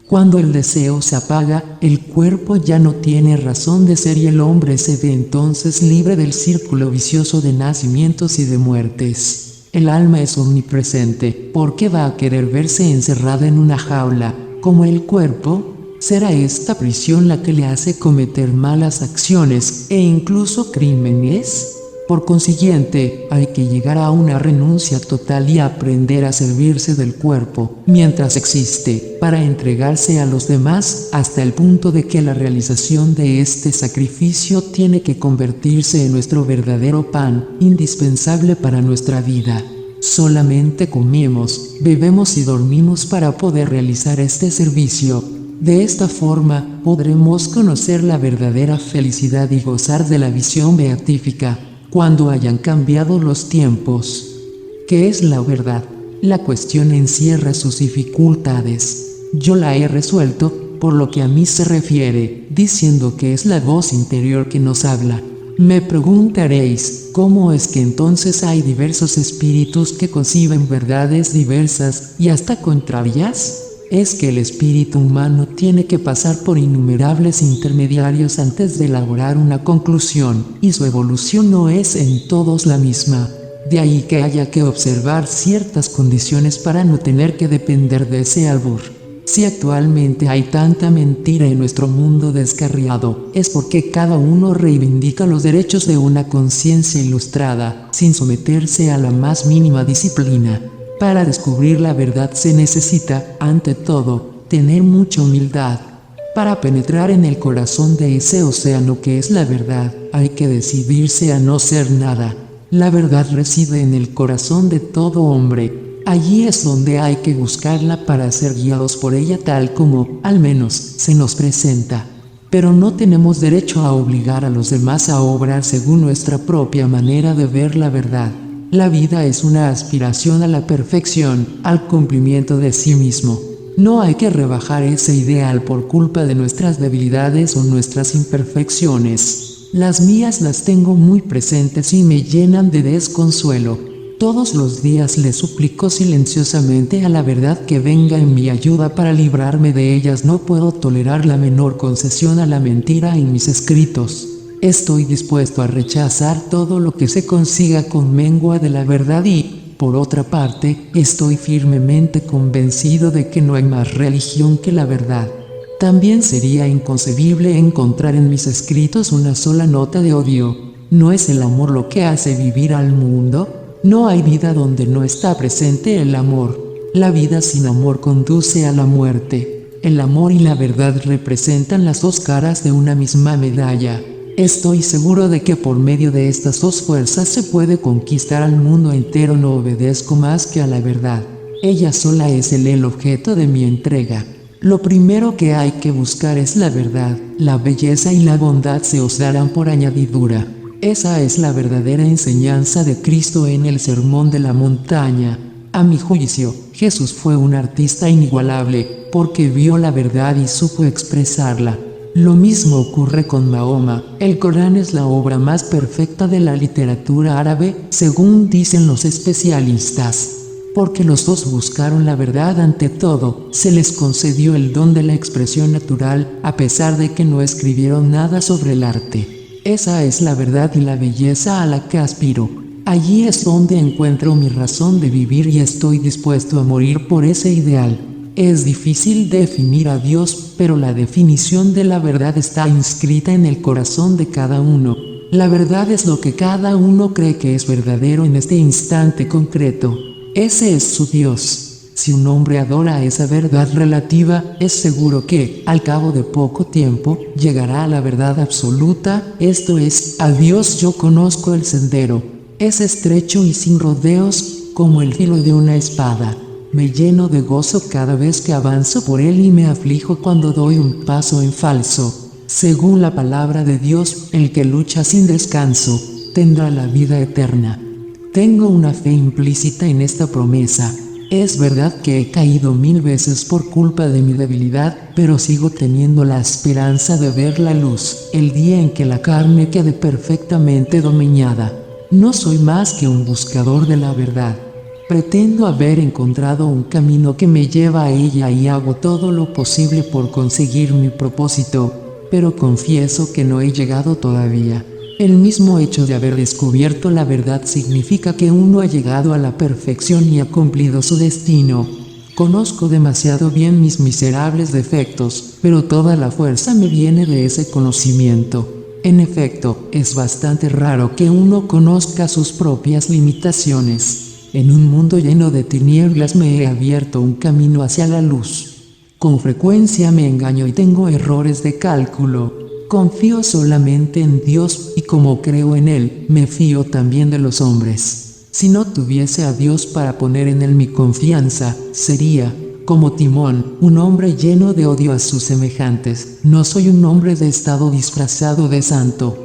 Cuando el deseo se apaga, el cuerpo ya no tiene razón de ser y el hombre se ve entonces libre del círculo vicioso de nacimientos y de muertes. El alma es omnipresente, ¿por qué va a querer verse encerrada en una jaula, como el cuerpo? ¿Será esta prisión la que le hace cometer malas acciones e incluso crímenes? Por consiguiente, hay que llegar a una renuncia total y aprender a servirse del cuerpo, mientras existe, para entregarse a los demás, hasta el punto de que la realización de este sacrificio tiene que convertirse en nuestro verdadero pan, indispensable para nuestra vida. Solamente comemos, bebemos y dormimos para poder realizar este servicio. De esta forma, podremos conocer la verdadera felicidad y gozar de la visión beatífica. Cuando hayan cambiado los tiempos. ¿Qué es la verdad? La cuestión encierra sus dificultades. Yo la he resuelto, por lo que a mí se refiere, diciendo que es la voz interior que nos habla. Me preguntaréis, ¿cómo es que entonces hay diversos espíritus que conciben verdades diversas y hasta contrarias? Es que el espíritu humano tiene que pasar por innumerables intermediarios antes de elaborar una conclusión, y su evolución no es en todos la misma. De ahí que haya que observar ciertas condiciones para no tener que depender de ese albur. Si actualmente hay tanta mentira en nuestro mundo descarriado, es porque cada uno reivindica los derechos de una conciencia ilustrada, sin someterse a la más mínima disciplina. Para descubrir la verdad se necesita, ante todo, tener mucha humildad. Para penetrar en el corazón de ese océano que es la verdad, hay que decidirse a no ser nada. La verdad reside en el corazón de todo hombre. Allí es donde hay que buscarla para ser guiados por ella tal como, al menos, se nos presenta. Pero no tenemos derecho a obligar a los demás a obrar según nuestra propia manera de ver la verdad. La vida es una aspiración a la perfección, al cumplimiento de sí mismo. No hay que rebajar ese ideal por culpa de nuestras debilidades o nuestras imperfecciones. Las mías las tengo muy presentes y me llenan de desconsuelo. Todos los días le suplico silenciosamente a la verdad que venga en mi ayuda para librarme de ellas. No puedo tolerar la menor concesión a la mentira en mis escritos. Estoy dispuesto a rechazar todo lo que se consiga con mengua de la verdad y, por otra parte, estoy firmemente convencido de que no hay más religión que la verdad. También sería inconcebible encontrar en mis escritos una sola nota de odio. ¿No es el amor lo que hace vivir al mundo? No hay vida donde no está presente el amor. La vida sin amor conduce a la muerte. El amor y la verdad representan las dos caras de una misma medalla. Estoy seguro de que por medio de estas dos fuerzas se puede conquistar al mundo entero. No obedezco más que a la verdad. Ella sola es el objeto de mi entrega. Lo primero que hay que buscar es la verdad. La belleza y la bondad se os darán por añadidura. Esa es la verdadera enseñanza de Cristo en el Sermón de la Montaña. A mi juicio, Jesús fue un artista inigualable, porque vio la verdad y supo expresarla. Lo mismo ocurre con Mahoma. El Corán es la obra más perfecta de la literatura árabe, según dicen los especialistas. Porque los dos buscaron la verdad ante todo, se les concedió el don de la expresión natural, a pesar de que no escribieron nada sobre el arte. Esa es la verdad y la belleza a la que aspiro. Allí es donde encuentro mi razón de vivir y estoy dispuesto a morir por ese ideal. Es difícil definir a Dios, pero la definición de la verdad está inscrita en el corazón de cada uno. La verdad es lo que cada uno cree que es verdadero en este instante concreto. Ese es su Dios. Si un hombre adora esa verdad relativa, es seguro que, al cabo de poco tiempo, llegará a la verdad absoluta, esto es, a Dios. Yo conozco el sendero. Es estrecho y sin rodeos, como el filo de una espada. Me lleno de gozo cada vez que avanzo por él y me aflijo cuando doy un paso en falso. Según la palabra de Dios, el que lucha sin descanso, tendrá la vida eterna. Tengo una fe implícita en esta promesa. Es verdad que he caído 1000 veces por culpa de mi debilidad, pero sigo teniendo la esperanza de ver la luz, el día en que la carne quede perfectamente dominada. No soy más que un buscador de la verdad. Pretendo haber encontrado un camino que me lleva a ella y hago todo lo posible por conseguir mi propósito, pero confieso que no he llegado todavía. El mismo hecho de haber descubierto la verdad significa que uno ha llegado a la perfección y ha cumplido su destino. Conozco demasiado bien mis miserables defectos, pero toda la fuerza me viene de ese conocimiento. En efecto, es bastante raro que uno conozca sus propias limitaciones. En un mundo lleno de tinieblas me he abierto un camino hacia la luz. Con frecuencia me engaño y tengo errores de cálculo. Confío solamente en Dios y como creo en Él, me fío también de los hombres. Si no tuviese a Dios para poner en Él mi confianza, sería, como Timón, un hombre lleno de odio a sus semejantes. No soy un hombre de estado disfrazado de santo.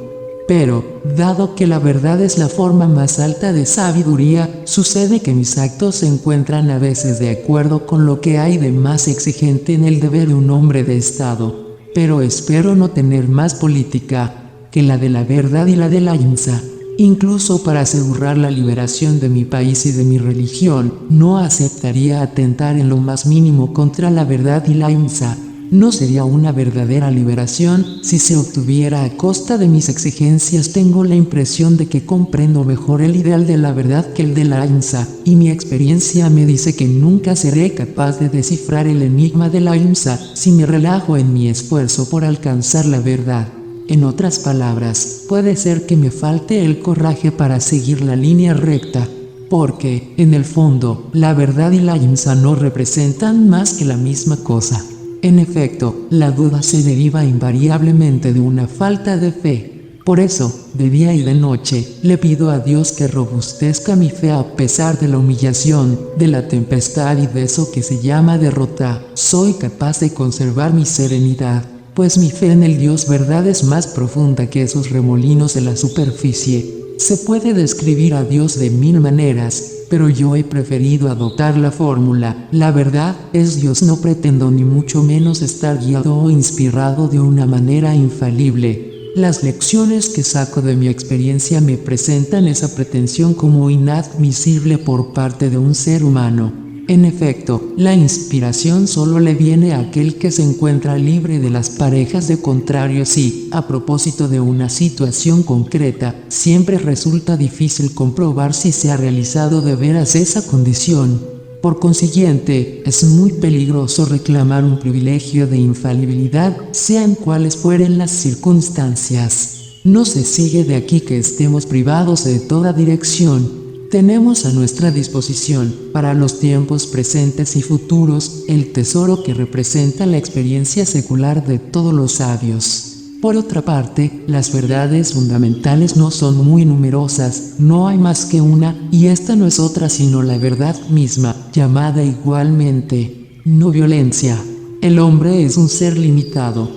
Pero, dado que la verdad es la forma más alta de sabiduría, sucede que mis actos se encuentran a veces de acuerdo con lo que hay de más exigente en el deber de un hombre de estado. Pero espero no tener más política que la de la verdad y la de la ahimsa. Incluso para asegurar la liberación de mi país y de mi religión, no aceptaría atentar en lo más mínimo contra la verdad y la ahimsa. No sería una verdadera liberación si se obtuviera a costa de mis exigencias. Tengo la impresión de que comprendo mejor el ideal de la verdad que el de la ahimsa, y mi experiencia me dice que nunca seré capaz de descifrar el enigma de la ahimsa si me relajo en mi esfuerzo por alcanzar la verdad. En otras palabras, puede ser que me falte el coraje para seguir la línea recta, porque, en el fondo, la verdad y la ahimsa no representan más que la misma cosa. En efecto, la duda se deriva invariablemente de una falta de fe. Por eso, de día y de noche, le pido a Dios que robustezca mi fe a pesar de la humillación, de la tempestad y de eso que se llama derrota. Soy capaz de conservar mi serenidad, pues mi fe en el Dios verdad es más profunda que esos remolinos de la superficie. Se puede describir a Dios de mil maneras, pero yo he preferido adoptar la fórmula: la verdad es Dios. No pretendo ni mucho menos estar guiado o inspirado de una manera infalible. Las lecciones que saco de mi experiencia me presentan esa pretensión como inadmisible por parte de un ser humano. En efecto, la inspiración solo le viene a aquel que se encuentra libre de las parejas de contrarios y, a propósito de una situación concreta, siempre resulta difícil comprobar si se ha realizado de veras esa condición. Por consiguiente, es muy peligroso reclamar un privilegio de infalibilidad, sean cuales fueren las circunstancias. No se sigue de aquí que estemos privados de toda dirección. Tenemos a nuestra disposición, para los tiempos presentes y futuros, el tesoro que representa la experiencia secular de todos los sabios. Por otra parte, las verdades fundamentales no son muy numerosas, no hay más que una, y esta no es otra sino la verdad misma, llamada igualmente no violencia. El hombre es un ser limitado.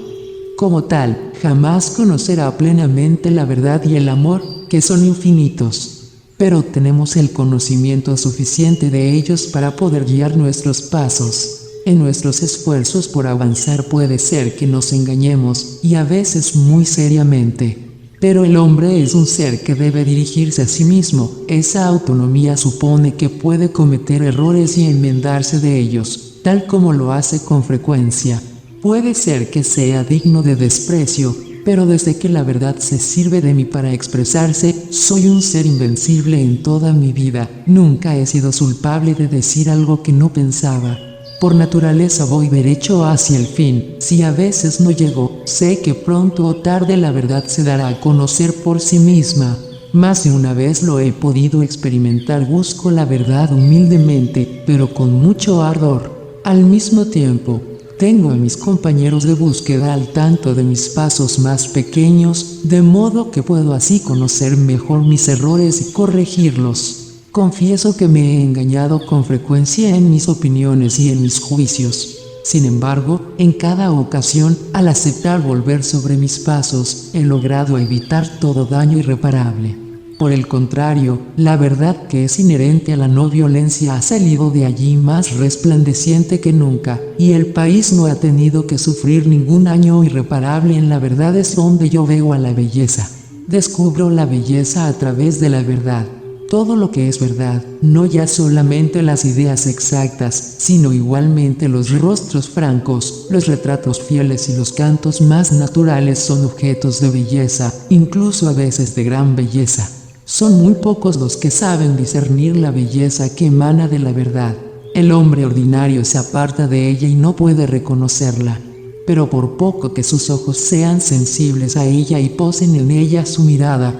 Como tal, jamás conocerá plenamente la verdad y el amor, que son infinitos. Pero tenemos el conocimiento suficiente de ellos para poder guiar nuestros pasos. En nuestros esfuerzos por avanzar puede ser que nos engañemos, y a veces muy seriamente. Pero el hombre es un ser que debe dirigirse a sí mismo. Esa autonomía supone que puede cometer errores y enmendarse de ellos, tal como lo hace con frecuencia. Puede ser que sea digno de desprecio, pero desde que la verdad se sirve de mí para expresarse, soy un ser invencible en toda mi vida. Nunca he sido culpable de decir algo que no pensaba. Por naturaleza voy derecho hacia el fin. Si a veces no llego, sé que pronto o tarde la verdad se dará a conocer por sí misma. Más de una vez lo he podido experimentar. Busco la verdad humildemente, pero con mucho ardor. Al mismo tiempo, tengo a mis compañeros de búsqueda al tanto de mis pasos más pequeños, de modo que puedo así conocer mejor mis errores y corregirlos. Confieso que me he engañado con frecuencia en mis opiniones y en mis juicios. Sin embargo, en cada ocasión, al aceptar volver sobre mis pasos, he logrado evitar todo daño irreparable. Por el contrario, la verdad que es inherente a la no violencia ha salido de allí más resplandeciente que nunca, y el país no ha tenido que sufrir ningún daño irreparable. En la verdad es donde yo veo a la belleza. Descubro la belleza a través de la verdad. Todo lo que es verdad, no ya solamente las ideas exactas, sino igualmente los rostros francos, los retratos fieles y los cantos más naturales son objetos de belleza, incluso a veces de gran belleza. Son muy pocos los que saben discernir la belleza que emana de la verdad. El hombre ordinario se aparta de ella y no puede reconocerla. Pero por poco que sus ojos sean sensibles a ella y posen en ella su mirada,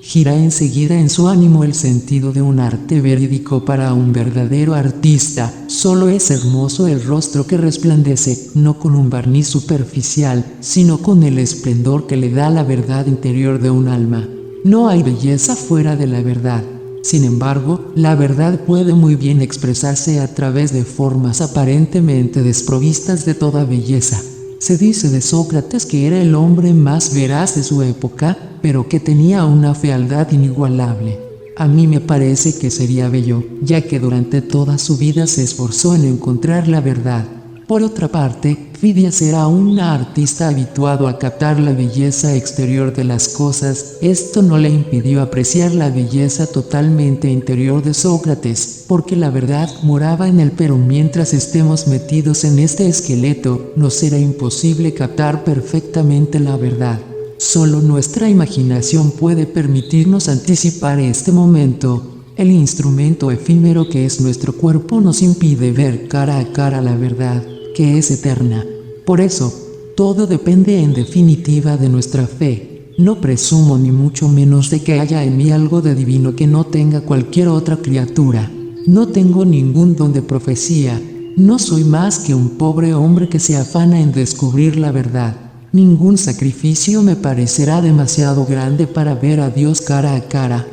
gira enseguida en su ánimo el sentido de un arte verídico. Para un verdadero artista, solo es hermoso el rostro que resplandece, no con un barniz superficial, sino con el esplendor que le da la verdad interior de un alma. No hay belleza fuera de la verdad. Sin embargo, la verdad puede muy bien expresarse a través de formas aparentemente desprovistas de toda belleza. Se dice de Sócrates que era el hombre más veraz de su época, pero que tenía una fealdad inigualable. A mí me parece que sería bello, ya que durante toda su vida se esforzó en encontrar la verdad. Por otra parte, Fidias era una artista habituado a captar la belleza exterior de las cosas. Esto no le impidió apreciar la belleza totalmente interior de Sócrates, porque la verdad moraba en él, pero mientras estemos metidos en este esqueleto, nos será imposible captar perfectamente la verdad. Solo nuestra imaginación puede permitirnos anticipar este momento. El instrumento efímero que es nuestro cuerpo nos impide ver cara a cara la verdad, que es eterna. Por eso, todo depende en definitiva de nuestra fe. No presumo ni mucho menos de que haya en mí algo de divino que no tenga cualquier otra criatura. No tengo ningún don de profecía. No soy más que un pobre hombre que se afana en descubrir la verdad. Ningún sacrificio me parecerá demasiado grande para ver a Dios cara a cara.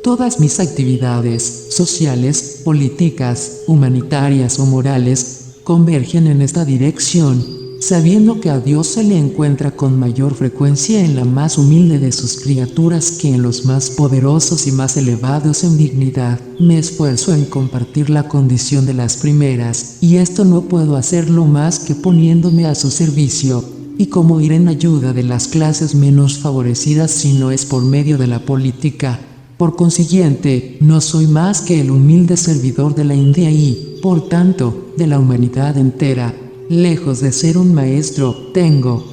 Todas mis actividades, sociales, políticas, humanitarias o morales, convergen en esta dirección, sabiendo que a Dios se le encuentra con mayor frecuencia en la más humilde de sus criaturas que en los más poderosos y más elevados en dignidad. Me esfuerzo en compartir la condición de las primeras, y esto no puedo hacerlo más que poniéndome a su servicio, y como ir en ayuda de las clases menos favorecidas si no es por medio de la política. Por consiguiente, no soy más que el humilde servidor de la India y, por tanto, de la humanidad entera. Lejos de ser un maestro, tengo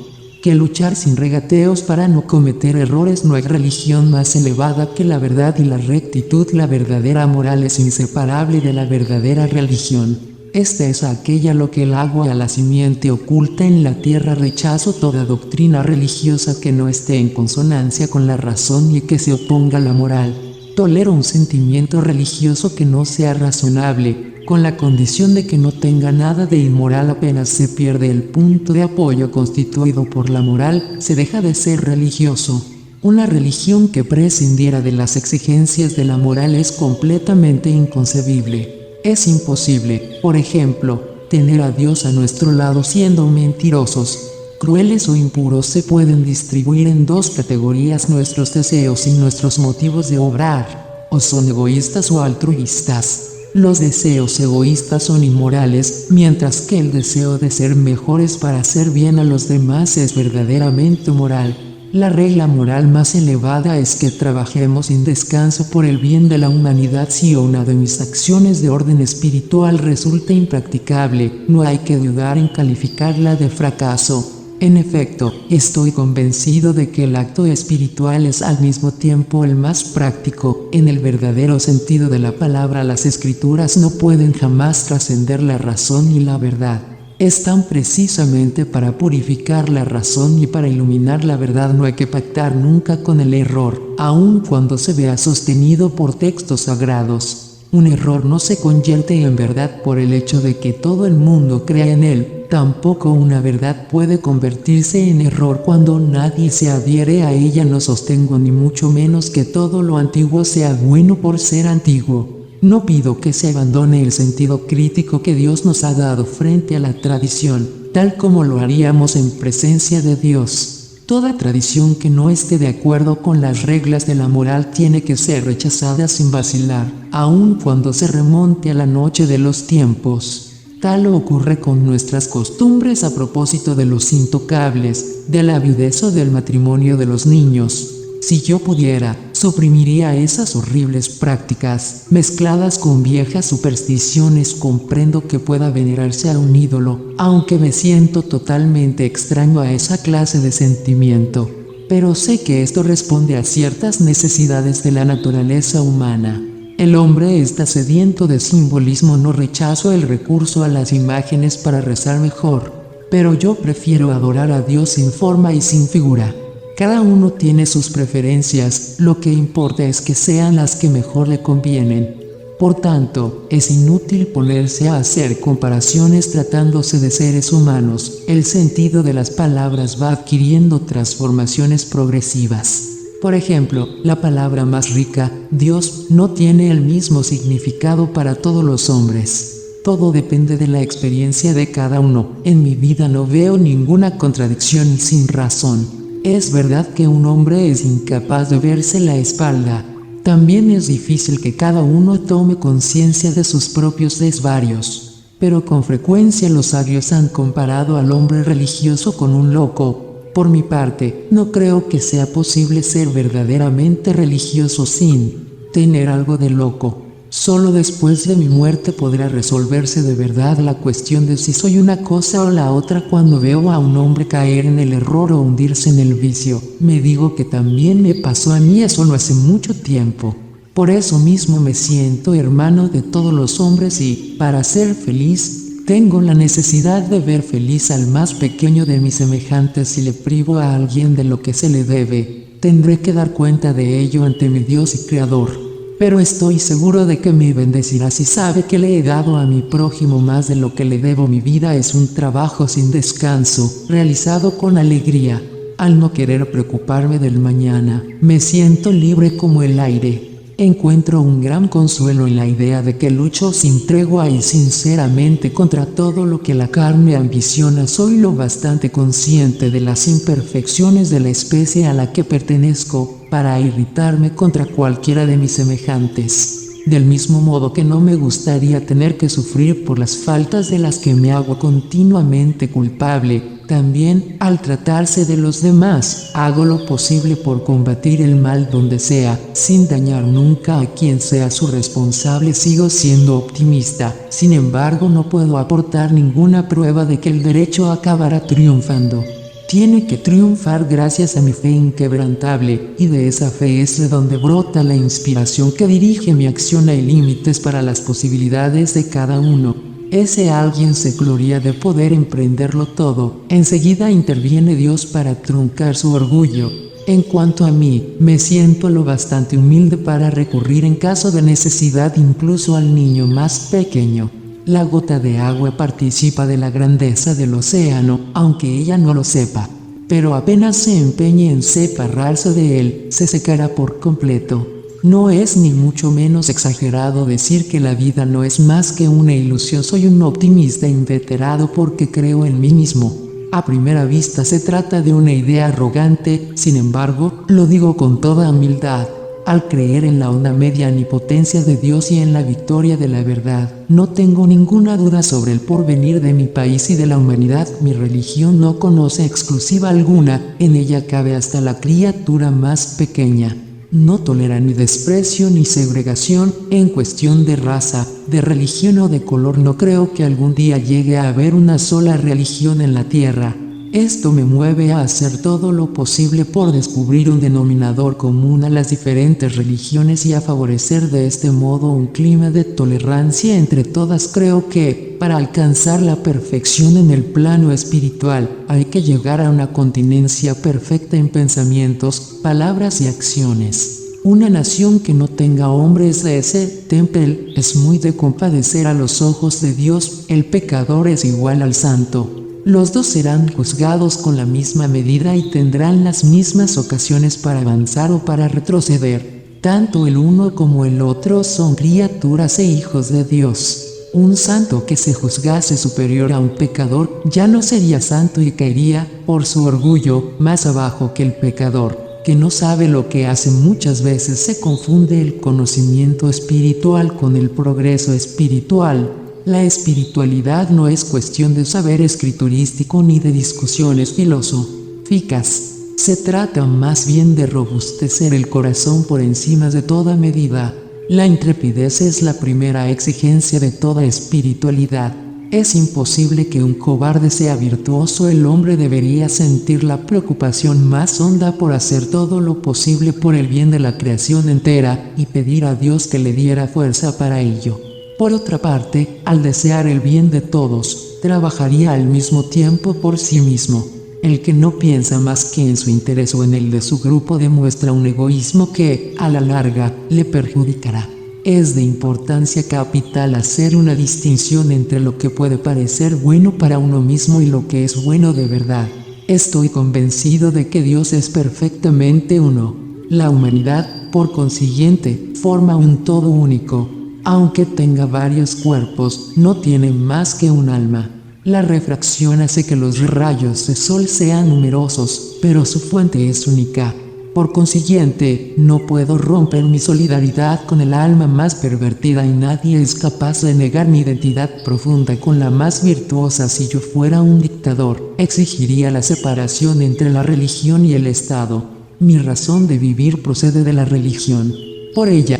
que luchar sin regateos para no cometer errores. No hay religión más elevada que la verdad y la rectitud. La verdadera moral es inseparable de la verdadera religión. Esta es aquella lo que el agua a la simiente oculta en la tierra. Rechazo toda doctrina religiosa que no esté en consonancia con la razón y que se oponga a la moral. Tolero un sentimiento religioso que no sea razonable, con la condición de que no tenga nada de inmoral. Apenas se pierde el punto de apoyo constituido por la moral, se deja de ser religioso. Una religión que prescindiera de las exigencias de la moral es completamente inconcebible. Es imposible, por ejemplo, tener a Dios a nuestro lado siendo mentirosos, crueles o impuros. Se pueden distribuir en dos categorías nuestros deseos y nuestros motivos de obrar, o son egoístas o altruistas. Los deseos egoístas son inmorales, mientras que el deseo de ser mejores para hacer bien a los demás es verdaderamente moral. La regla moral más elevada es que trabajemos sin descanso por el bien de la humanidad. Si una de mis acciones de orden espiritual resulta impracticable, no hay que dudar en calificarla de fracaso. En efecto, estoy convencido de que el acto espiritual es al mismo tiempo el más práctico, en el verdadero sentido de la palabra. Las escrituras no pueden jamás trascender la razón y la verdad. Están precisamente para purificar la razón y para iluminar la verdad. No hay que pactar nunca con el error, aun cuando se vea sostenido por textos sagrados. Un error no se convierte en verdad por el hecho de que todo el mundo crea en él. Tampoco una verdad puede convertirse en error cuando nadie se adhiere a ella. No sostengo ni mucho menos que todo lo antiguo sea bueno por ser antiguo. No pido que se abandone el sentido crítico que Dios nos ha dado frente a la tradición, tal como lo haríamos en presencia de Dios. Toda tradición que no esté de acuerdo con las reglas de la moral tiene que ser rechazada sin vacilar, aun cuando se remonte a la noche de los tiempos. Tal ocurre con nuestras costumbres a propósito de los intocables, de la avidez o del matrimonio de los niños. Si yo pudiera, suprimiría esas horribles prácticas, mezcladas con viejas supersticiones. Comprendo que pueda venerarse a un ídolo, aunque me siento totalmente extraño a esa clase de sentimiento. Pero sé que esto responde a ciertas necesidades de la naturaleza humana. El hombre está sediento de simbolismo. No rechazo el recurso a las imágenes para rezar mejor, pero yo prefiero adorar a Dios sin forma y sin figura. Cada uno tiene sus preferencias, lo que importa es que sean las que mejor le convienen. Por tanto, es inútil ponerse a hacer comparaciones tratándose de seres humanos. El sentido de las palabras va adquiriendo transformaciones progresivas. Por ejemplo, la palabra más rica, Dios, no tiene el mismo significado para todos los hombres. Todo depende de la experiencia de cada uno. En mi vida no veo ninguna contradicción y sin razón. Es verdad que un hombre es incapaz de verse la espalda. También es difícil que cada uno tome conciencia de sus propios desvarios. Pero con frecuencia los sabios han comparado al hombre religioso con un loco. Por mi parte, no creo que sea posible ser verdaderamente religioso sin tener algo de loco. Solo después de mi muerte podrá resolverse de verdad la cuestión de si soy una cosa o la otra. Cuando veo a un hombre caer en el error o hundirse en el vicio, me digo que también me pasó a mí eso no hace mucho tiempo. Por eso mismo me siento hermano de todos los hombres y, para ser feliz, tengo la necesidad de ver feliz al más pequeño de mis semejantes. Si le privo a alguien de lo que se le debe, tendré que dar cuenta de ello ante mi Dios y Creador. Pero estoy seguro de que me bendecirá si sabe que le he dado a mi prójimo más de lo que le debo. Mi vida es un trabajo sin descanso, realizado con alegría. Al no querer preocuparme del mañana, me siento libre como el aire. Encuentro un gran consuelo en la idea de que lucho sin tregua y sinceramente contra todo lo que la carne ambiciona. Soy lo bastante consciente de las imperfecciones de la especie a la que pertenezco para irritarme contra cualquiera de mis semejantes. Del mismo modo que no me gustaría tener que sufrir por las faltas de las que me hago continuamente culpable, también, al tratarse de los demás, hago lo posible por combatir el mal donde sea, sin dañar nunca a quien sea su responsable. Sigo siendo optimista, sin embargo no puedo aportar ninguna prueba de que el derecho acabará triunfando. Tiene que triunfar gracias a mi fe inquebrantable, y de esa fe es de donde brota la inspiración que dirige mi acción. Hay límites para las posibilidades de cada uno. Ese alguien se gloria de poder emprenderlo todo. Enseguida interviene Dios para truncar su orgullo. En cuanto a mí, me siento lo bastante humilde para recurrir en caso de necesidad incluso al niño más pequeño. La gota de agua participa de la grandeza del océano, aunque ella no lo sepa. Pero apenas se empeñe en separarse de él, se secará por completo. No es ni mucho menos exagerado decir que la vida no es más que una ilusión. Soy un optimista inveterado porque creo en mí mismo. A primera vista se trata de una idea arrogante, sin embargo, lo digo con toda humildad. Al creer en la onda medianipotencia de Dios y en la victoria de la verdad, no tengo ninguna duda sobre el porvenir de mi país y de la humanidad. Mi religión no conoce exclusiva alguna, en ella cabe hasta la criatura más pequeña. No tolera ni desprecio ni segregación en cuestión de raza, de religión o de color. No creo que algún día llegue a haber una sola religión en la tierra. Esto me mueve a hacer todo lo posible por descubrir un denominador común a las diferentes religiones y a favorecer de este modo un clima de tolerancia entre todas. Creo que, para alcanzar la perfección en el plano espiritual, hay que llegar a una continencia perfecta en pensamientos, palabras y acciones. Una nación que no tenga hombres de ese temple es muy de compadecer a los ojos de Dios. El pecador es igual al santo. Los dos serán juzgados con la misma medida y tendrán las mismas ocasiones para avanzar o para retroceder. Tanto el uno como el otro son criaturas e hijos de Dios. Un santo que se juzgase superior a un pecador ya no sería santo y caería, por su orgullo, más abajo que el pecador, que no sabe lo que hace. Muchas veces se confunde el conocimiento espiritual con el progreso espiritual. La espiritualidad no es cuestión de saber escriturístico ni de discusiones filosóficas. Se trata más bien de robustecer el corazón por encima de toda medida. La intrepidez es la primera exigencia de toda espiritualidad. Es imposible que un cobarde sea virtuoso. El hombre debería sentir la preocupación más honda por hacer todo lo posible por el bien de la creación entera y pedir a Dios que le diera fuerza para ello. Por otra parte, al desear el bien de todos, trabajaría al mismo tiempo por sí mismo. El que no piensa más que en su interés o en el de su grupo demuestra un egoísmo que, a la larga, le perjudicará. Es de importancia capital hacer una distinción entre lo que puede parecer bueno para uno mismo y lo que es bueno de verdad. Estoy convencido de que Dios es perfectamente uno. La humanidad, por consiguiente, forma un todo único. Aunque tenga varios cuerpos, no tiene más que un alma. La refracción hace que los rayos de sol sean numerosos, pero su fuente es única. Por consiguiente, no puedo romper mi solidaridad con el alma más pervertida y nadie es capaz de negar mi identidad profunda con la más virtuosa. Si yo fuera un dictador, exigiría la separación entre la religión y el Estado. Mi razón de vivir procede de la religión. Por ella,